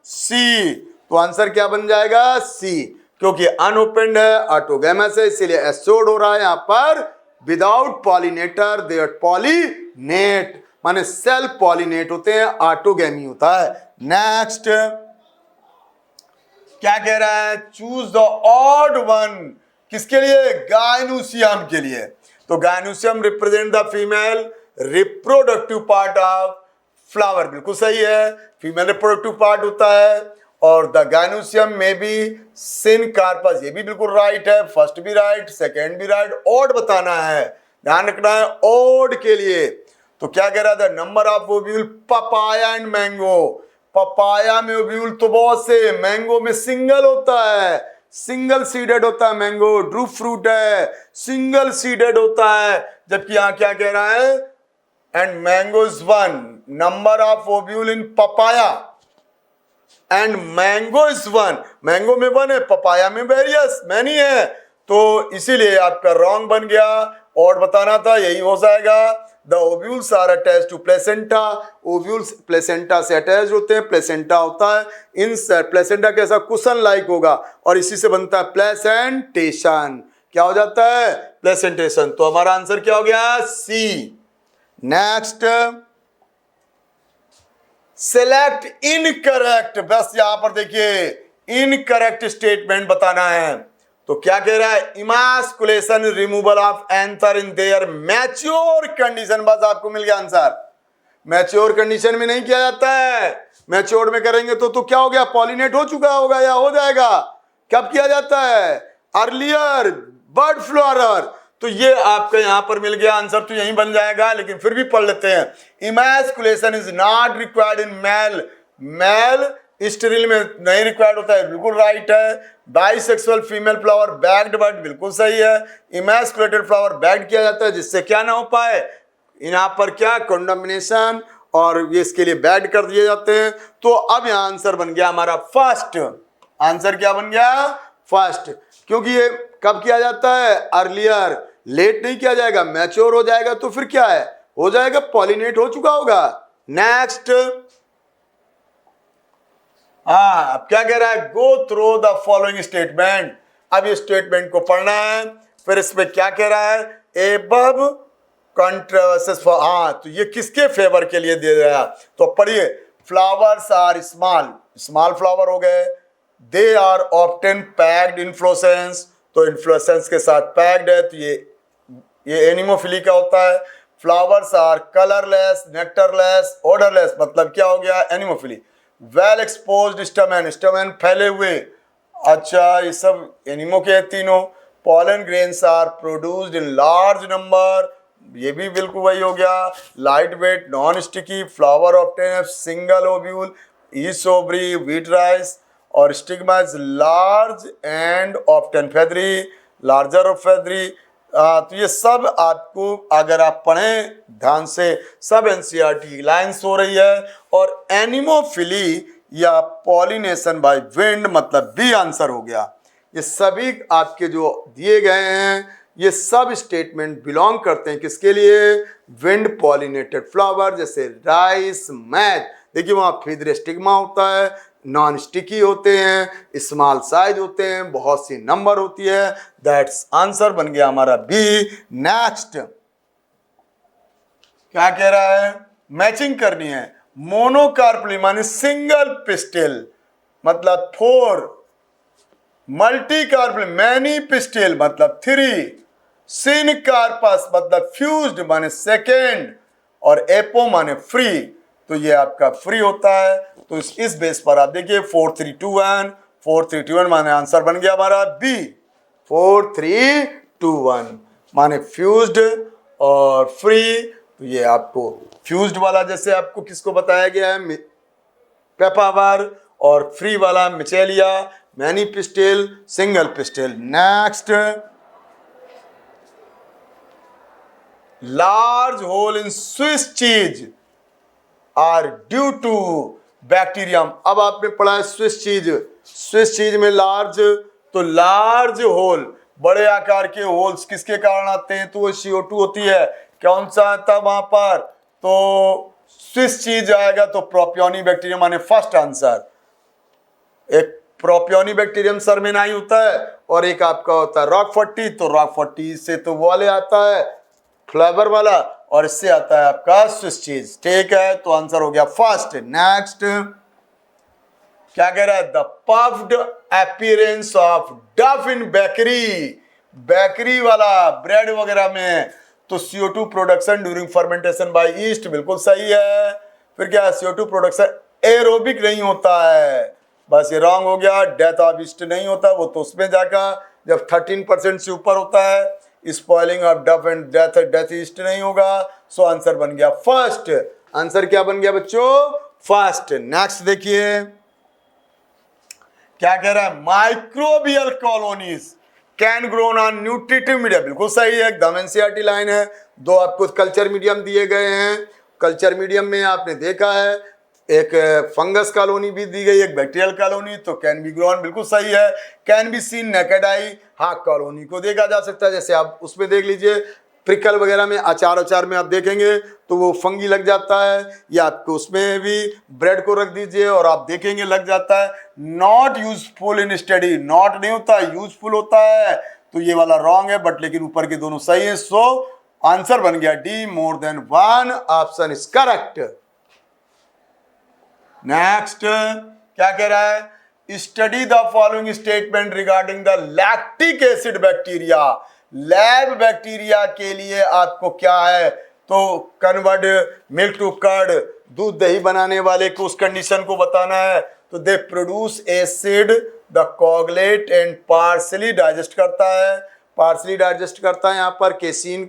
सी। तो आंसर क्या बन जाएगा? सी, क्योंकि अनओपेंड है, ऑटोगैमस है, इसीलिए एसोड हो रहा है यहां पर। Without pollinator they are pollinate, माने सेल्फ पॉलिनेट होते हैं, ऑटोगैमी होता है। नेक्स्ट क्या कह रहा है? चूज द ऑड वन, किसके लिए? गायनोसियम के लिए। तो gynoecium represent the female reproductive part of flower, बिल्कुल सही है, फीमेल रिप्रोडक्टिव पार्ट होता है। और द गायनोसियम में भी सिन कार्पस, ये भी बिल्कुल राइट है, फर्स्ट भी राइट, सेकेंड भी राइट। ऑड बताना है, ध्यान रखना है ऑड के लिए। तो क्या कह रहा था? Number of ovule papaya and mango, papaya में ओव्यूल तो बहुत से, मैंगो में सिंगल होता है, सिंगल सीडेड होता है मैंगो। ड्रू फ्रूट है, सिंगल सीडेड होता है, जबकि यहां क्या कह रहा है? And mango is one, number of ovule in papaya and mango is one, mango में वन है, पपाया में वेरियस मैनी है, तो इसीलिए आपका रॉन्ग बन गया। और बताना था, यही हो जाएगा। The ovules are attached to placenta, ovules placenta से अटैच होते हैं, प्लेसेंटा होता है इन प्लेसेंटा कैसा कुशन लाइक होगा, और इसी से बनता है प्लेसेंटेशन। क्या हो जाता है? प्लेसेंटेशन। तो हमारा आंसर क्या हो गया? सी। नेक्स्ट, सेलेक्ट इनकरेक्ट, बस यहां पर देखिए इनकरेक्ट स्टेटमेंट बताना है। तो क्या कह रहा है? Emasculation removal of anther in their mature condition, बस आपको मिल गया आंसर। मैच्योर कंडीशन में नहीं किया जाता है, मैच्योर में करेंगे तो क्या हो गया? पॉलिनेट हो चुका होगा या हो जाएगा। कब किया जाता है? Earlier bird floral. तो ये आपका यहां पर मिल गया आंसर, तो यही बन जाएगा, लेकिन फिर भी पढ़ लेते हैं। Emasculation is not required in male, male sterile में नहीं रिक्वायर्ड होता है, बिल्कुल राइट है। Bisexual female flower bagged bird, बिल्कुल सही है। इमैस्कुलेटेड फ्लावर बैग्ड किया जाता है, जिससे क्या ना हो पाए, यहाँ पर क्या कंडोमिनेशन, और ये इसके लिए बैड कर दिए जाते हैं। तो अब यहाँ आंसर बन गया हमारा फर्स्ट। आंसर क्या बन गया? फर्स्ट, क्योंकि ये कब किया जाता है? अर्लियर, लेट नहीं किया जाएगा, मैच्योर हो जाएगा तो फिर क्या है? हो जाएगा, पॉलिनेट हो चुका होगा। नेक्स्ट, अब क्या कह रहा है? Go through the following statement. अब ये स्टेटमेंट को पढ़ना है, फिर इसमें क्या कह रहा है? एबव कंट्रोवर्सीज फॉर, तो ये किसके फेवर के लिए दे रहा है? तो पढ़िए, flowers are small, small flower हो गए। They are often packed inflorescence, तो इन्फ्लोरेसेंस के साथ पैक्ड है, तो ये एनिमोफिली का होता है। Flowers are colourless, nectarless, odourless, मतलब क्या हो गया? Anemophily. Well exposed stamen, stamen फैले हुए, अच्छा ये सब एनिमो के तीनों। Pollen grains are produced in large number, ये भी बिल्कुल वही हो गया। Light weight, non sticky, flower often single ovule, east ovary, wheat rice, और stigma is large and often feathery, larger of feathery. तो ये सब आपको अगर आप पढ़ें ध्यान से, सब एनसीईआरटी लाइन्स हो रही है। और एनिमोफिली या पॉलिनेशन बाय विंड, मतलब बी आंसर हो गया। ये सभी आपके जो दिए गए हैं, ये सब स्टेटमेंट बिलोंग करते हैं किसके लिए? विंड पॉलिनेटेड फ्लावर, जैसे राइस, मैच, देखिए वहां फीदर स्टिग्मा होता है, नॉन स्टिकी होते हैं, स्मॉल साइज होते हैं, बहुत सी नंबर होती है। दैट्स आंसर बन गया हमारा बी। नेक्स्ट क्या कह रहा है? मैचिंग करनी है। मोनोकार्पली माने सिंगल पिस्टिल, मतलब 4। मल्टी कार्पल मैनी पिस्टिल, मतलब 3। सिन कार्पस मतलब फ्यूज्ड माने सेकेंड, और एपो माने फ्री, तो ये आपका फ्री होता है। तो इस बेस पर आप देखिए 4 3 2 1, 4 3 2 1 माने आंसर बन गया हमारा बी। 4 3 2 1 माने फ्यूज्ड और फ्री, तो ये आपको फ्यूज्ड वाला जैसे आपको किसको बताया गया है? पेपावर, और फ्री वाला Michelia, many pistil, single pistil. Next, large hole in Swiss cheese are due to bacterium. अब आपने पढ़ा है स्विस चीज, स्विस चीज में लार्ज, तो लार्ज होल बड़े आकार के होल्स किसके कारण आते हैं? तो वो CO2 होती है। कौन सा आता है वहां पर? तो स्विस चीज आएगा, तो प्रोपियोनी बैक्टीरियम माने फर्स्ट आंसर। एक प्रोपियोनी बैक्टीरियम सर में नहीं होता है और एक आपका होता है रॉक 40। तो रॉक 40 से तो वो वाले आता है फ्लेवर वाला और इससे आता है आपका स्विस चीज। ठीक है, तो आंसर हो गया फर्स्ट। नेक्स्ट क्या कह रहा है? The puffed appearance of dough in bakery, bakery वाला ब्रेड वगैरह में। तो CO2 production during fermentation by yeast, बिल्कुल सही है। फिर क्या? CO2 प्रोडक्शन एरोबिक नहीं होता है, बस ये रॉन्ग हो गया। डेथ ऑफ ईस्ट नहीं होता, वो तो उसमें जाकर जब 13% से ऊपर होता है। स्पॉइलिंग ऑफ डफ एंड डेथ ईस्ट नहीं होगा। सो आंसर बन गया फर्स्ट। आंसर क्या बन गया बच्चों? फर्स्ट। नेक्स्ट देखिए क्या कह रहा है? Microbial colonies can grown on nutritive media, बिल्कुल सही है, एकदम एनसीईआरटी लाइन है। दो आपको कल्चर मीडियम दिए गए हैं। कल्चर मीडियम में आपने देखा है एक फंगस कॉलोनी भी दी गई, एक बैक्टीरियल कॉलोनी। तो कैन बी ग्रोन बिल्कुल सही है। Can be seen naked eye, हाँ कॉलोनी को देखा जा सकता है। जैसे आप उसमें देख लीजिए प्रिकल वगैरह में, अचार में आप देखेंगे तो वो फंगी लग जाता है, या आपको उसमें भी ब्रेड को रख दीजिए और आप देखेंगे लग जाता है। Not useful in study, not नहीं होता है, यूजफुल होता है। तो ये वाला रॉन्ग है, बट लेकिन ऊपर के दोनों सही है। सो आंसर बन गया D, more than one option is correct. Next क्या कह रहा है? Study the following statement regarding the lactic acid bacteria. Lab bacteria के लिए आपको क्या है? तो कन्वर्ट मिल्क टू कर्ड, दूध दही बनाने वाले को उस कंडीशन को बताना है। तो they produce acid the coagulate and partially digest करता है, पार्सली डाइजेस्ट करता है। यहाँ पर केसिन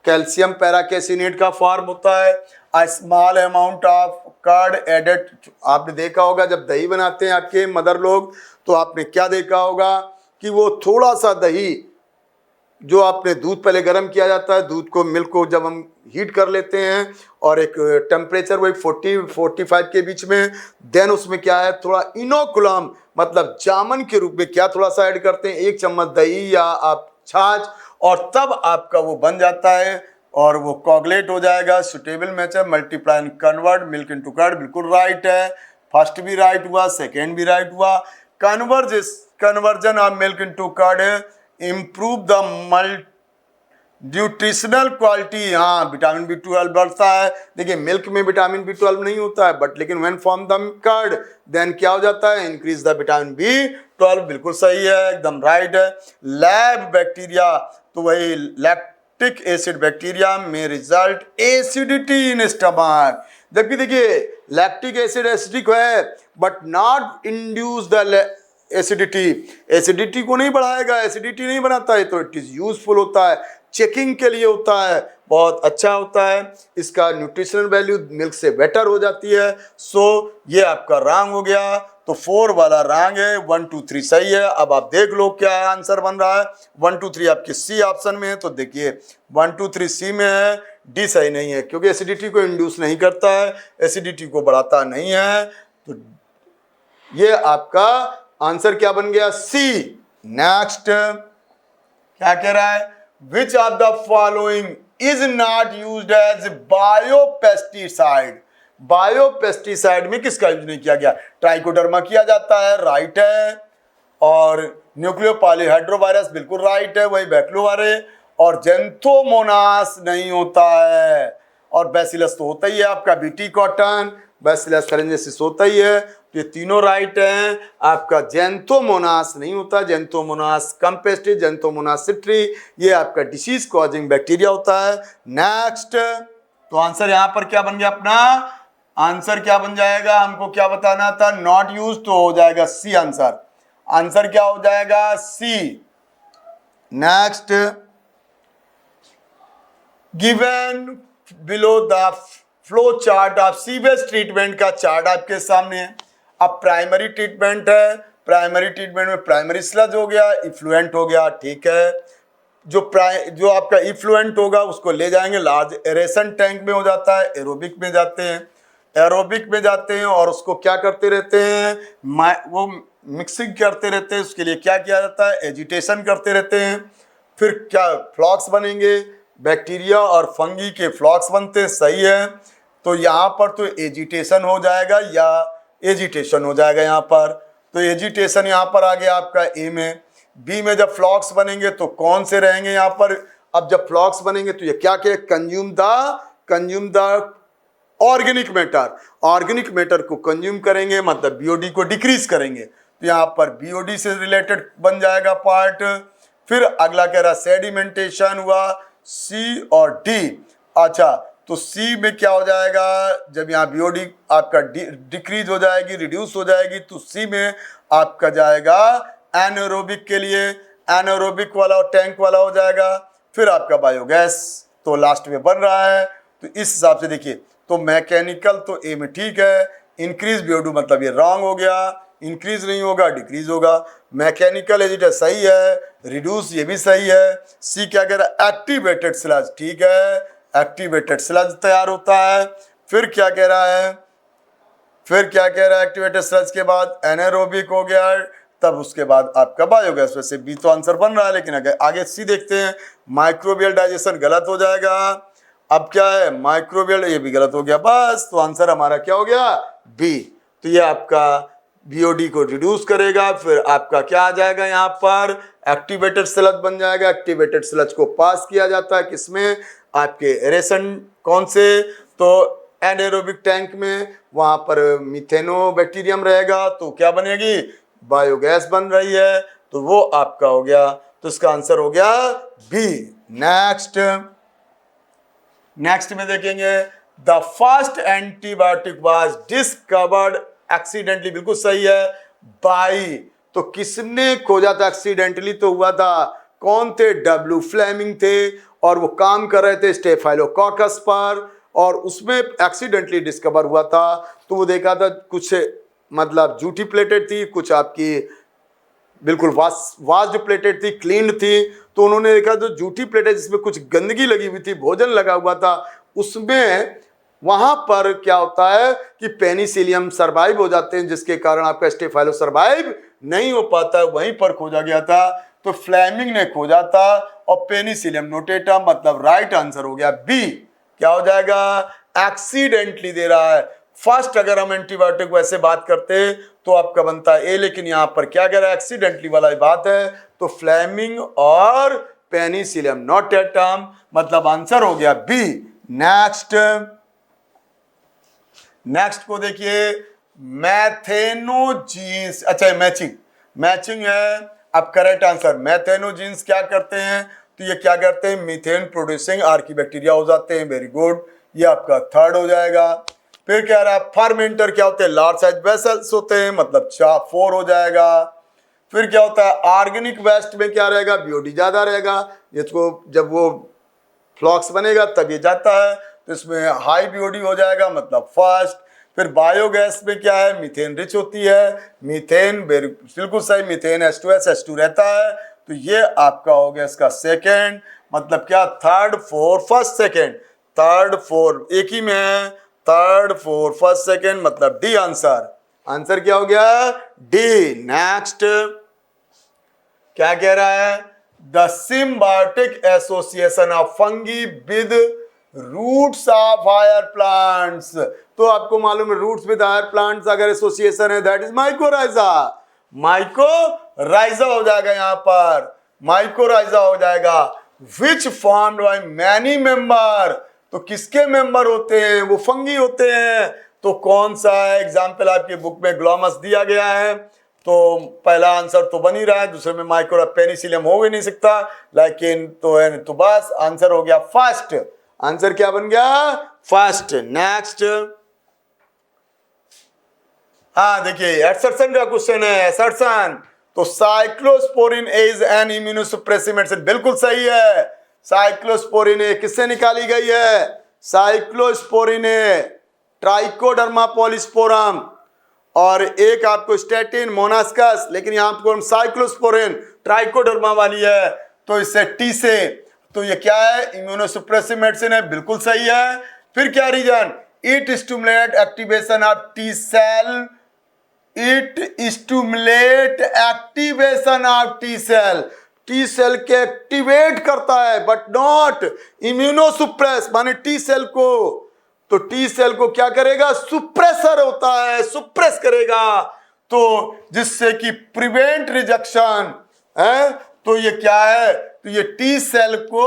कैल्शियम पैराकेसिनेट का फॉर्म होता है। A small amount of curd added, आपने देखा होगा जब दही बनाते हैं आपके मदर लोग, तो आपने क्या देखा होगा कि वो थोड़ा सा दही, जो आपने दूध पहले गर्म किया जाता है, दूध को मिल्क को जब हम हीट कर लेते हैं और एक टेम्परेचर वही 40-45 के बीच में, देन उसमें क्या है थोड़ा इनोकुलम मतलब जामन के रूप में क्या थोड़ा सा ऐड करते हैं, 1 चम्मच दही या आप छाछ, और तब आपका वो बन जाता है और वो कोगुलेट हो जाएगा। Suitable mature multiply and convert milk into curd, बिल्कुल राइट है। फर्स्ट भी राइट हुआ, सेकेंड भी राइट हुआ। Conversion of milk into curd improve the nutritional quality, हाँ विटामिन B12 बढ़ता है। देखिए मिल्क में विटामिन B12 नहीं होता है, बट लेकिन when form the curd then क्या हो जाता है? इंक्रीज द विटामिन B12, बिल्कुल सही है, एकदम राइट है। लैब बैक्टीरिया, तो वही लैक्टिक एसिड बैक्टीरिया में रिजल्ट एसिडिटी इन स्टमक। जबकि देखिए लैक्टिक एसिड एसिडिक है but not induce the acidity, acidity को नहीं बढ़ाएगा, एसिडिटी नहीं बनाता है। तो इट इज यूजफुल होता है, चेकिंग के लिए होता है, बहुत अच्छा होता है। इसका न्यूट्रिशनल वैल्यू मिल्क से बेटर हो जाती है। सो ये आपका रॉन्ग हो गया। तो 4 वाला रॉन्ग है, 1 2 3 सही है। अब आप देख लो क्या आंसर बन रहा है। 1 2 3 आपके सी ऑप्शन में है, तो देखिए 1 2 3 सी में है, डी सही नहीं है क्योंकि एसिडिटी को इंड्यूस नहीं करता है, एसिडिटी को बढ़ाता नहीं है। तो ये आपका आंसर क्या बन गया? सी। नेक्स्ट क्या कह रहा है? Which of the following is not used as biopesticide. Biopesticide में किसका यूज नहीं किया गया? ट्राइकोडर्मा किया जाता है, राइट है। और न्यूक्लियोपॉलीहेड्रोवायरस बिल्कुल राइट है, वही बैक्लोवायरस। और जेंथोमोनास नहीं होता है, और बैसिलस तो होता ही है आपका, बीटी कॉटन, बैसिलस फरेंजिसिस होता ही है। तो ये तीनों राइट हैं। आपका जेंथोमोनास नहीं होता, जेंथोमोनास कंपेस्टिस, जेंथोमोनास सिट्री, ये आपका डिसीज कॉजिंग बैक्टीरिया होता है। नेक्स्ट, तो आंसर यहाँ पर क्या बन गया अपना? आंसर क्या बन जाएगा? हमको क्या बताना था? नॉट यूज, तो हो जाएगा सी आंसर। आंसर क्या हो जाएगा? C. Next, given below the flow chart of sewage treatment का चार्ट आपके सामने है। अब प्राइमरी ट्रीटमेंट है, प्राइमरी ट्रीटमेंट में प्राइमरी स्लज हो गया, इफ्लुएंट हो गया, ठीक है। जो आपका इफ्लुएंट होगा उसको ले जाएंगे लार्ज एरेशन टैंक में, हो जाता है एरोबिक में जाते हैं, एरोबिक में जाते हैं और उसको क्या करते रहते हैं? वो मिक्सिंग करते रहते हैं, उसके लिए क्या किया जाता है, एजिटेशन करते रहते हैं। फिर क्या फ्लॉक्स बनेंगे, बैक्टीरिया और फंगी के फ्लॉक्स बनते हैं, सही है। तो यहाँ पर तो एजिटेशन हो जाएगा या एजिटेशन हो जाएगा यहाँ पर, तो एजिटेशन यहाँ पर आ गया आपका ए में। बी में जब फ्लॉक्स बनेंगे तो कौन से रहेंगे यहाँ पर, अब जब फ्लॉक्स बनेंगे तो ये क्या क्या, consume the organic matter, organic matter को कंज्यूम करेंगे, मतलब बीओडी को डिक्रीज करेंगे, तो यहाँ पर बीओडी से रिलेटेड बन जाएगा पार्ट। फिर अगला कह रहा सेडिमेंटेशन हुआ, सी और डी। अच्छा, तो सी में क्या हो जाएगा, जब यहाँ बीओडी आपका डिक्रीज हो जाएगी, रिड्यूस हो जाएगी, तो सी में आपका जाएगा एनारोबिक के लिए, एनारोबिक वाला और टैंक वाला हो जाएगा। फिर आपका बायोगैस तो लास्ट में बन रहा है। तो इस हिसाब से देखिए, तो मैकेनिकल तो ए में ठीक है, इंक्रीज बीओडी मतलब ये रॉन्ग हो गया, इंक्रीज नहीं होगा डिक्रीज होगा। मैकेनिकल एजिटेट सही है, रिड्यूस ये भी सही है। सी क्या कह रहा है, एक्टिवेटेड स्लज, ठीक है, एक्टिवेटेड स्लज तैयार होता है। फिर क्या कह रहा है, एक्टिवेटेड स्लज के बाद एनारोबिक हो गया, तब उसके बाद आपका बायोगैस। वैसे बी तो आंसर बन रहा है, लेकिन आगे सी देखते हैं। माइक्रोबियल डाइजेशन गलत हो जाएगा। अब क्या है, माइक्रोबियल, ये भी गलत हो गया, बस तो आंसर हमारा क्या हो गया, बी। तो ये आपका बीओडी को रिड्यूस करेगा। फिर आपका क्या आ जाएगा, यहाँ पर एक्टिवेटेड स्लज बन जाएगा। एक्टिवेटेड स्लज को पास किया जाता है किसमें, आपके एरेशन कौन से, तो एनारोबिक टैंक में, वहां पर मिथेनोबैक्टीरियम रहेगा, तो क्या बनेगी, बायोगैस बन रही है, तो वो आपका हो गया। तो इसका आंसर हो गया बी। नेक्स्ट में देखेंगे, the first antibiotic was discovered accidentally, बिल्कुल सही है, बाई, तो किसने खोजा था एक्सीडेंटली, तो हुआ था, कौन थे, डब्ल्यू फ्लेमिंग थे, और वो काम कर रहे थे स्टेफाइलोकोकस पर, और उसमें एक्सीडेंटली डिस्कवर हुआ था। तो वो देखा था कुछ मतलब जूठी प्लेटेड थी, कुछ आपकी बिल्कुल वाश जो प्लेटेड थी क्लीन थी। तो उन्होंने देखा जो जूठी प्लेटेड जिसमें कुछ गंदगी लगी हुई थी, भोजन लगा हुआ था, उसमें वहां पर क्या होता है कि पेनिसिलियम सर्वाइव हो जाते हैं, जिसके कारण आपका स्टेफाइलो सर्वाइव नहीं हो पाता, वहीं पर खोजा गया था। तो फ्लेमिंग ने खोजा था, और पेनिसिलियम नोटेटा, मतलब राइट आंसर हो गया बी। क्या हो जाएगा, एक्सीडेंटली दे रहा है। फर्स्ट अगर हम एंटीबायोटिक वैसे बात करते हैं तो आपका बनता है ए, लेकिन यहां पर क्या कह रहा है, एक्सीडेंटली वाला बात है, तो फ्लेमिंग और पेनिसिलियम नोटेटम, मतलब आंसर हो गया बी। नेक्स्ट को देखिए, मैथेनोजीन्स, अच्छा मैचिंग है। अब करेक्ट आंसर, मैथेनोजीन्स क्या करते हैं, तो ये क्या करते हैं, मीथेन प्रोड्यूसिंग आर्कीबैक्टीरिया हो जाते हैं, वेरी गुड, ये आपका थर्ड हो जाएगा। फिर क्या रहा, फर्मेंटर क्या होते हैं, लार्ज साइज वेसल्स होते हैं, मतलब 4 हो जाएगा। फिर क्या होता है, ऑर्गेनिक वेस्ट में क्या रहेगा, बीओडी ज्यादा रहेगा, इसको जब वो फ्लॉक्स बनेगा तब ये जाता है, तो इसमें हाई बीओडी हो जाएगा, मतलब फर्स्ट। फिर बायोगैस में क्या है, मीथेन रिच होती है, मीथेन बिल्कुल सही, मीथेन H2 रहता है, तो ये आपका हो गया इसका सेकेंड, मतलब क्या, third four first second, third four एक ही में है, थर्ड फोर फर्स्ट सेकेंड, मतलब डी आंसर क्या हो गया, डी। नेक्स्ट क्या कह रहा है, the symbiotic association of fungi with roots of higher plants, तो आपको मालूम है रूट्स विद हायर प्लांट्स अगर एसोसिएशन है, दैट इज माइकोराइजा हो जाएगा, यहाँ पर माइकोराइजा हो जाएगा। Which formed by many member, तो किसके मेंबर होते हैं, वो फंगी होते हैं, तो कौन सा है, एग्जाम्पल आपकी बुक में ग्लोमस दिया गया है, तो पहला आंसर तो बन ही रहा है, दूसरे में माइक्रो पेनिसिलियम हो ही नहीं सकता, लेकिन तो है, तो बस आंसर हो गया फर्स्ट, आंसर क्या बन गया, फर्स्ट। नेक्स्ट, हाँ देखिए एसर्शन का क्वेश्चन है, एसर्शन, तो साइक्लोस्पोरिन इज एन इम्यूनोसुप्रेसिव मेडिसिन, बिल्कुल सही है, साइक्लोस्पोरिन ए किससे निकाली गई है, साइक्लोस्पोरिन ए ट्राइकोडर्मा पॉलिस्पोरम, और एक आपको स्टेटिन मोनास्कस, लेकिन यहाँ आपको हम साइक्लोस्पोरिन ट्राइकोडर्मा वाली है, तो इससे टी से, तो ये क्या है, इम्यूनोसुप्रेसिव मेडिसिन है, बिल्कुल सही है। फिर क्या reason, it stimulate activation of T cell it stimulate activation of T cell, T cell के एक्टिवेट करता है, बट नॉट इम्यूनोसुप्रेस, माने टी सेल को, तो टी सेल को क्या करेगा, सुप्रेसर होता है, सुप्रेस करेगा, तो जिससे कि प्रिवेंट रिजेक्शन है। तो ये क्या है, तो ये टी सेल को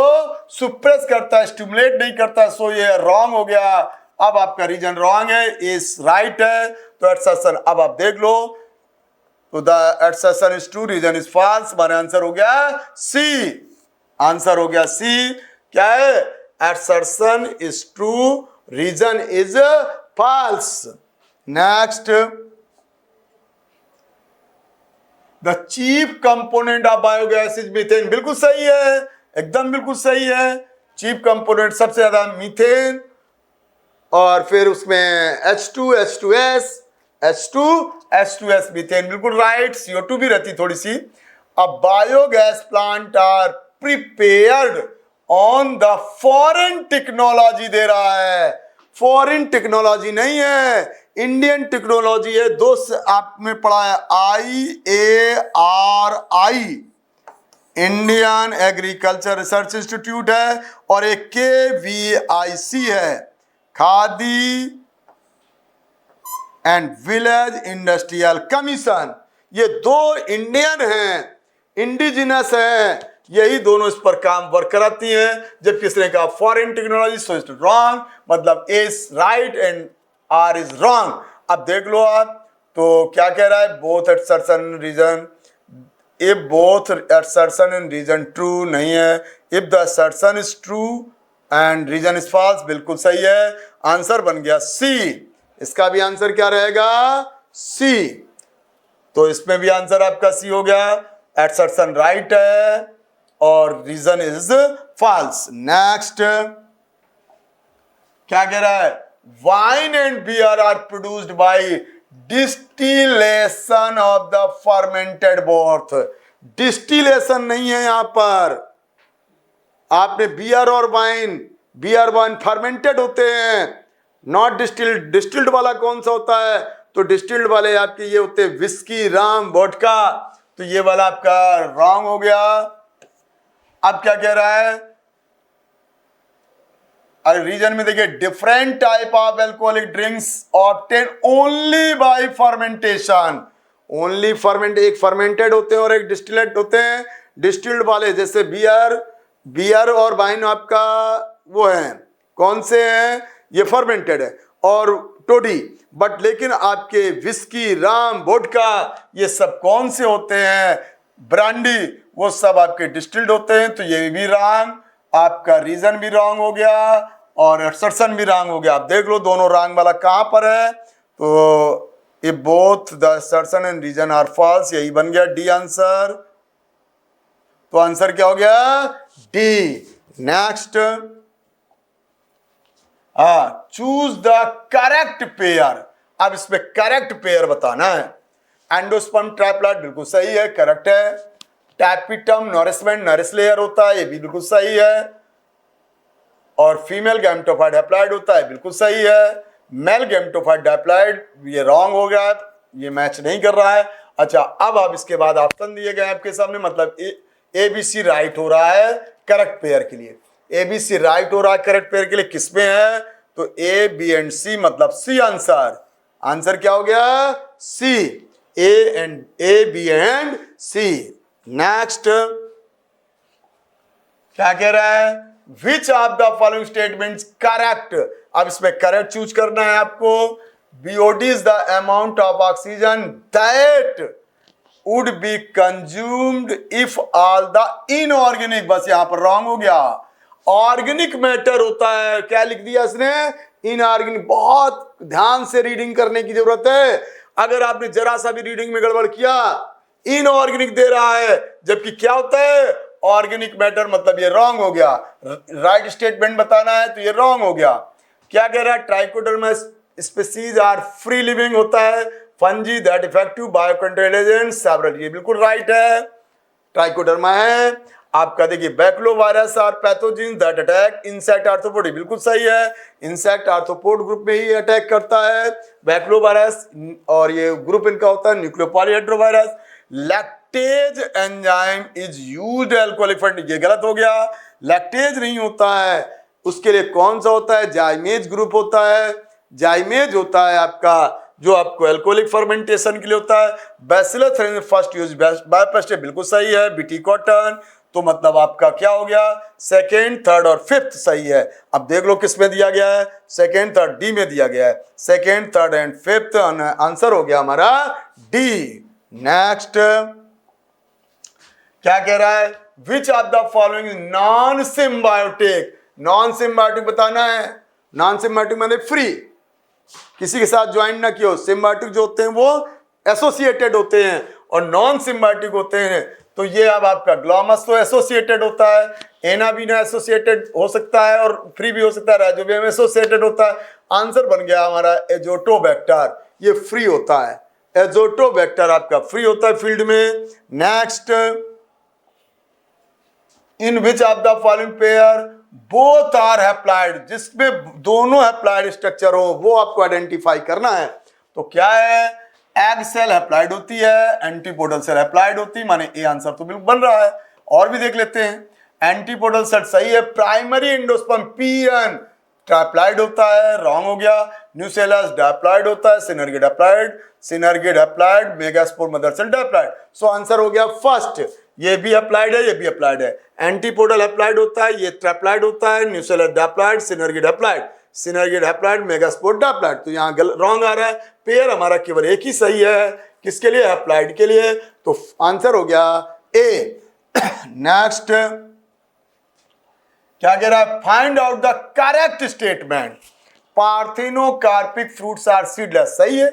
सुप्रेस करता है, स्टिमुलेट नहीं करता, सो ये रॉन्ग हो गया। अब आपका रीजन रॉन्ग है, इस राइट है, तो एटसेशन अब आप देख लो, तो the assertion is true, reason is false, हमारा आंसर हो गया सी, आंसर हो गया सी। क्या है, assertion is true, reason is false. Next, the chief component of biogas is methane, बिल्कुल सही है, एकदम बिल्कुल सही है। चीफ कंपोनेंट सबसे ज्यादा मीथेन, और फिर उसमें H2S, H2S मीथेन, बिल्कुल राइट। CO2 भी रहती थोड़ी सी। अब biogas plant are prepared on the foreign technology दे रहा है, फॉरेन टेक्नोलॉजी नहीं है, इंडियन टेक्नोलॉजी है। दोस्त आपने पढ़ा है IARI, Indian agriculture research institute है, और एक KVIC है, khadi and village industrial commission. ये दो इंडियन हैं, इंडिजिनस हैं, यही दोनों इस पर काम वर्क कराती हैं। जब किसने कहा foreign technology, so it's wrong, मतलब A is right and R is wrong. अब देख लो आप, तो क्या कह रहा है, both assertion reason, if both assertion and reason true नहीं है, if the assertion is true and reason is false, बिल्कुल सही है। आंसर बन गया सी, इसका भी आंसर क्या रहेगा, सी। तो इसमें भी आंसर आपका सी हो गया, एटसर्शन राइट है और रीजन इज फॉल्स। नेक्स्ट, क्या कह रहा है, wine and beer are produced by distillation of the fermented both. Distillation नहीं है यहां पर, आपने बियर और वाइन फर्मेंटेड होते हैं, नॉट डिस्टिल्ड। डिस्टिल्ड वाला कौन सा होता है, तो डिस्टिल्ड वाले आपके ये होते हैं विस्की, राम, वोडका, तो ये वाला आपका रॉन्ग हो गया। अब क्या कह रहा है, अरे रीजन में देखिए, different type of alcoholic drinks obtain only by fermentation. Only ferment, एक फर्मेंटेड होते हैं और एक डिस्टिलेट होते हैं। डिस्टिल्ड वाले जैसे बियर और वाइन आपका वो है, कौन से हैं, ये फर्मेंटेड है, और टोडी, बट लेकिन आपके विस्की, राम, वोडका, ये सब कौन से होते हैं, ब्रांडी, वो सब आपके डिस्टिल्ड होते हैं। तो ये भी रॉन्ग, आपका रीजन भी रॉन्ग हो गया और असर्शन भी रॉन्ग हो गया। आप देख लो दोनों रॉन्ग वाला कहां पर है, तो ये both the assertion and reason are false, यही बन गया डी आंसर। तो आंसर क्या हो गया, D. Next, choose the correct pair. अब इसमें करेक्ट पेयर बताना है। एंडोस्पर्म ट्राइप्लॉइड बिल्कुल सही है, करेक्ट है। टैपिटम नॉरिशमेंट नरिश लेयर होता है, ये भी बिल्कुल सही है। और फीमेल गैमेटोफाइट हैप्लॉइड होता है, बिल्कुल सही है। मेल गैमेटोफाइट डायप्लॉइड ये रॉन्ग हो गया, ये मैच नहीं कर रहा है। अच्छा, अब आप इसके बाद ऑप्शन दिए गए आपके सामने, मतलब ABC राइट हो रहा है करेक्ट पेयर के लिए। ABC राइट हो रहा है करेक्ट पेयर के लिए, किसमें है, तो A, B एंड C, मतलब सी आंसर। आंसर क्या हो गया, C, A, B and C। Next, क्या कह रहा है, which of the following statements correct. अब इसमें करेक्ट चूज करना है आपको। BOD is the amount of oxygen that would be consumed if all the inorganic, बस यहां पर रॉन्ग हो गया। ऑर्गेनिक मैटर होता है, क्या लिख दिया इसने, इनऑर्गेनिक। बहुत ध्यान से रीडिंग करने की जरूरत है, अगर आपने जरा सा भी रीडिंग में गड़बड़ किया, इनऑर्गेनिक दे रहा है, जबकि क्या होता है ऑर्गेनिक मैटर, मतलब ये रॉन्ग हो गया। राइट स्टेटमेंट बताना है तो ये रॉन्ग हो गया। क्या कह रहा है, Trichoderma species are free living होता है, fungi that effective biocontrol agent several, ये बिल्कुल राइट है, ट्राइकोडर्मा है। आपका देखिए baculovirus are pathogen that attack insect arthropod, बिल्कुल सही है, इंसेक्ट आर्थ्रोपोड ग्रुप में ही अटैक करता है बैक्लोवायरस, और ये ग्रुप इनका होता है nucleopolyhedrovirus. Lactase enzyme is used alcoholic fertilizer, ये गलत हो गया, लैक्टेज नहीं होता है, उसके लिए कौन सा होता है, जाइमेज ग्रुप होता है, जाइमेज होता है आपका जो आपको अल्कोहलिक फर्मेंटेशन के लिए होता है। बैसिलस थेरेन्सिस फर्स्ट यूज बायोपेस्ट, बिल्कुल सही है, बीटी कॉटन, तो मतलब आपका क्या हो गया, सेकेंड, थर्ड और फिफ्थ सही है। अब देख लो किस में दिया गया है, सेकेंड, थर्ड, डी में दिया गया है, second, third and fifth, answer हो गया हमारा डी। नेक्स्ट क्या कह रहा है, which of the following is non symbiotic, non symbiotic बताना है, नॉन सिम्बायोटिक माने फ्री, किसी के साथ ज्वाइन ना किया हो, सिम्बायोटिक जो होते हैं वो एसोसिएटेड होते हैं और नॉन सिम्बायोटिक होते हैं, तो ये अब आपका ग्लोमस तो एसोसिएटेड होता है, एनाबीना एसोसिएटेड हो सकता है और फ्री भी हो सकता है, राइजोबियम एसोसिएटेड होता है, आंसर बन गया हमारा एजोटोबैक्टर, ये फ्री होता है, एजोटोबैक्टर आपका फ्री होता है फील्ड में। Next, in which of the following pair both are haploid, जिसमें दोनों हैप्लॉइड स्ट्रक्चर हो वो आपको आइडेंटिफाई करना है, तो क्या है, एग सेल हैप्लॉइड होती है, एंटीपोडल सेल हैप्लॉइड होती है, माने ए आंसर तो बिल्कुल बन रहा है। और भी देख लेते हैं, एंटीपोडल सेल सही है, प्राइमरी एंडोस्पर्म पीएन ट्राइप्लॉइड होता है, रॉन्ग हो गया, न्यूसेलस डाइप्लॉइड होता है, synergid haploid, synergid haploid, megaspore mother cell diploid, so answer हो गया फर्स्ट, ये भी अप्लाइड है, ये भी अप्लाइड है, एंटीपोडल अप्लाइड होता है, ये ट्रैप्लाइड होता है, nucellus diploid, synergid haploid, synergid haploid, megaspore diploid, तो यहाँ रॉन्ग आ रहा है, पेयर हमारा केवल एक ही सही है, किसके लिए, हैप्लॉइड के लिए, तो आंसर हो गया ए। नेक्स्ट क्या कह रहा है, find out the correct statement, parthenocarpic fruits are seedless, सही है,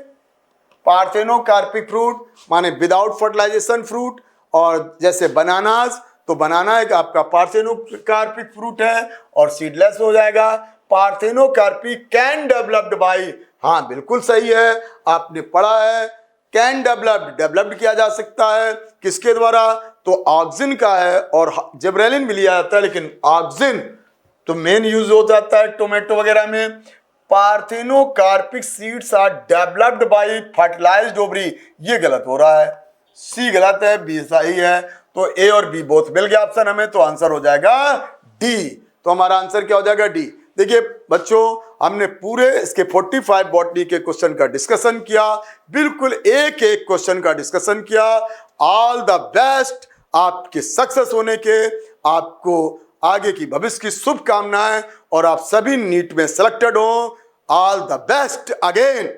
पार्थेनोकार्पिक फ्रूट माने विदाउट फर्टिलाइजेशन फ्रूट, और जैसे बनानास, तो बनाना एक आपका पार्थेनोकार्पिक फ्रूट है और सीडलेस हो जाएगा। पार्थेनोकार्पिक कैन डेवलप्ड बाई, हाँ बिल्कुल सही है, आपने पढ़ा है, कैन डेवलप्ड किया जा सकता है, किसके द्वारा, तो ऑक्सिन का है, और जिब्रेलिन भी लिया जाता है, लेकिन ऑक्सिन तो मेन यूज हो जाता है टोमेटो वगैरह में। Parthenocarpic seeds are developed by fertilized ovary, ये गलत हो रहा है, सी गलत है, बी सही है, तो ए और बी बोथ मिल गया ऑप्शन हमें, तो आंसर हो जाएगा डी, तो हमारा आंसर क्या हो जाएगा, डी। देखिए बच्चों, हमने पूरे इसके 45 बॉटनी के क्वेश्चन का डिस्कशन किया, बिल्कुल एक एक क्वेश्चन का डिस्कशन किया। ऑल द बेस्ट आपके सक्सेस होने के, आपको आगे की भविष्य की शुभकामनाएं, और आप सभी नीट में सिलेक्टेड हो। All the best again.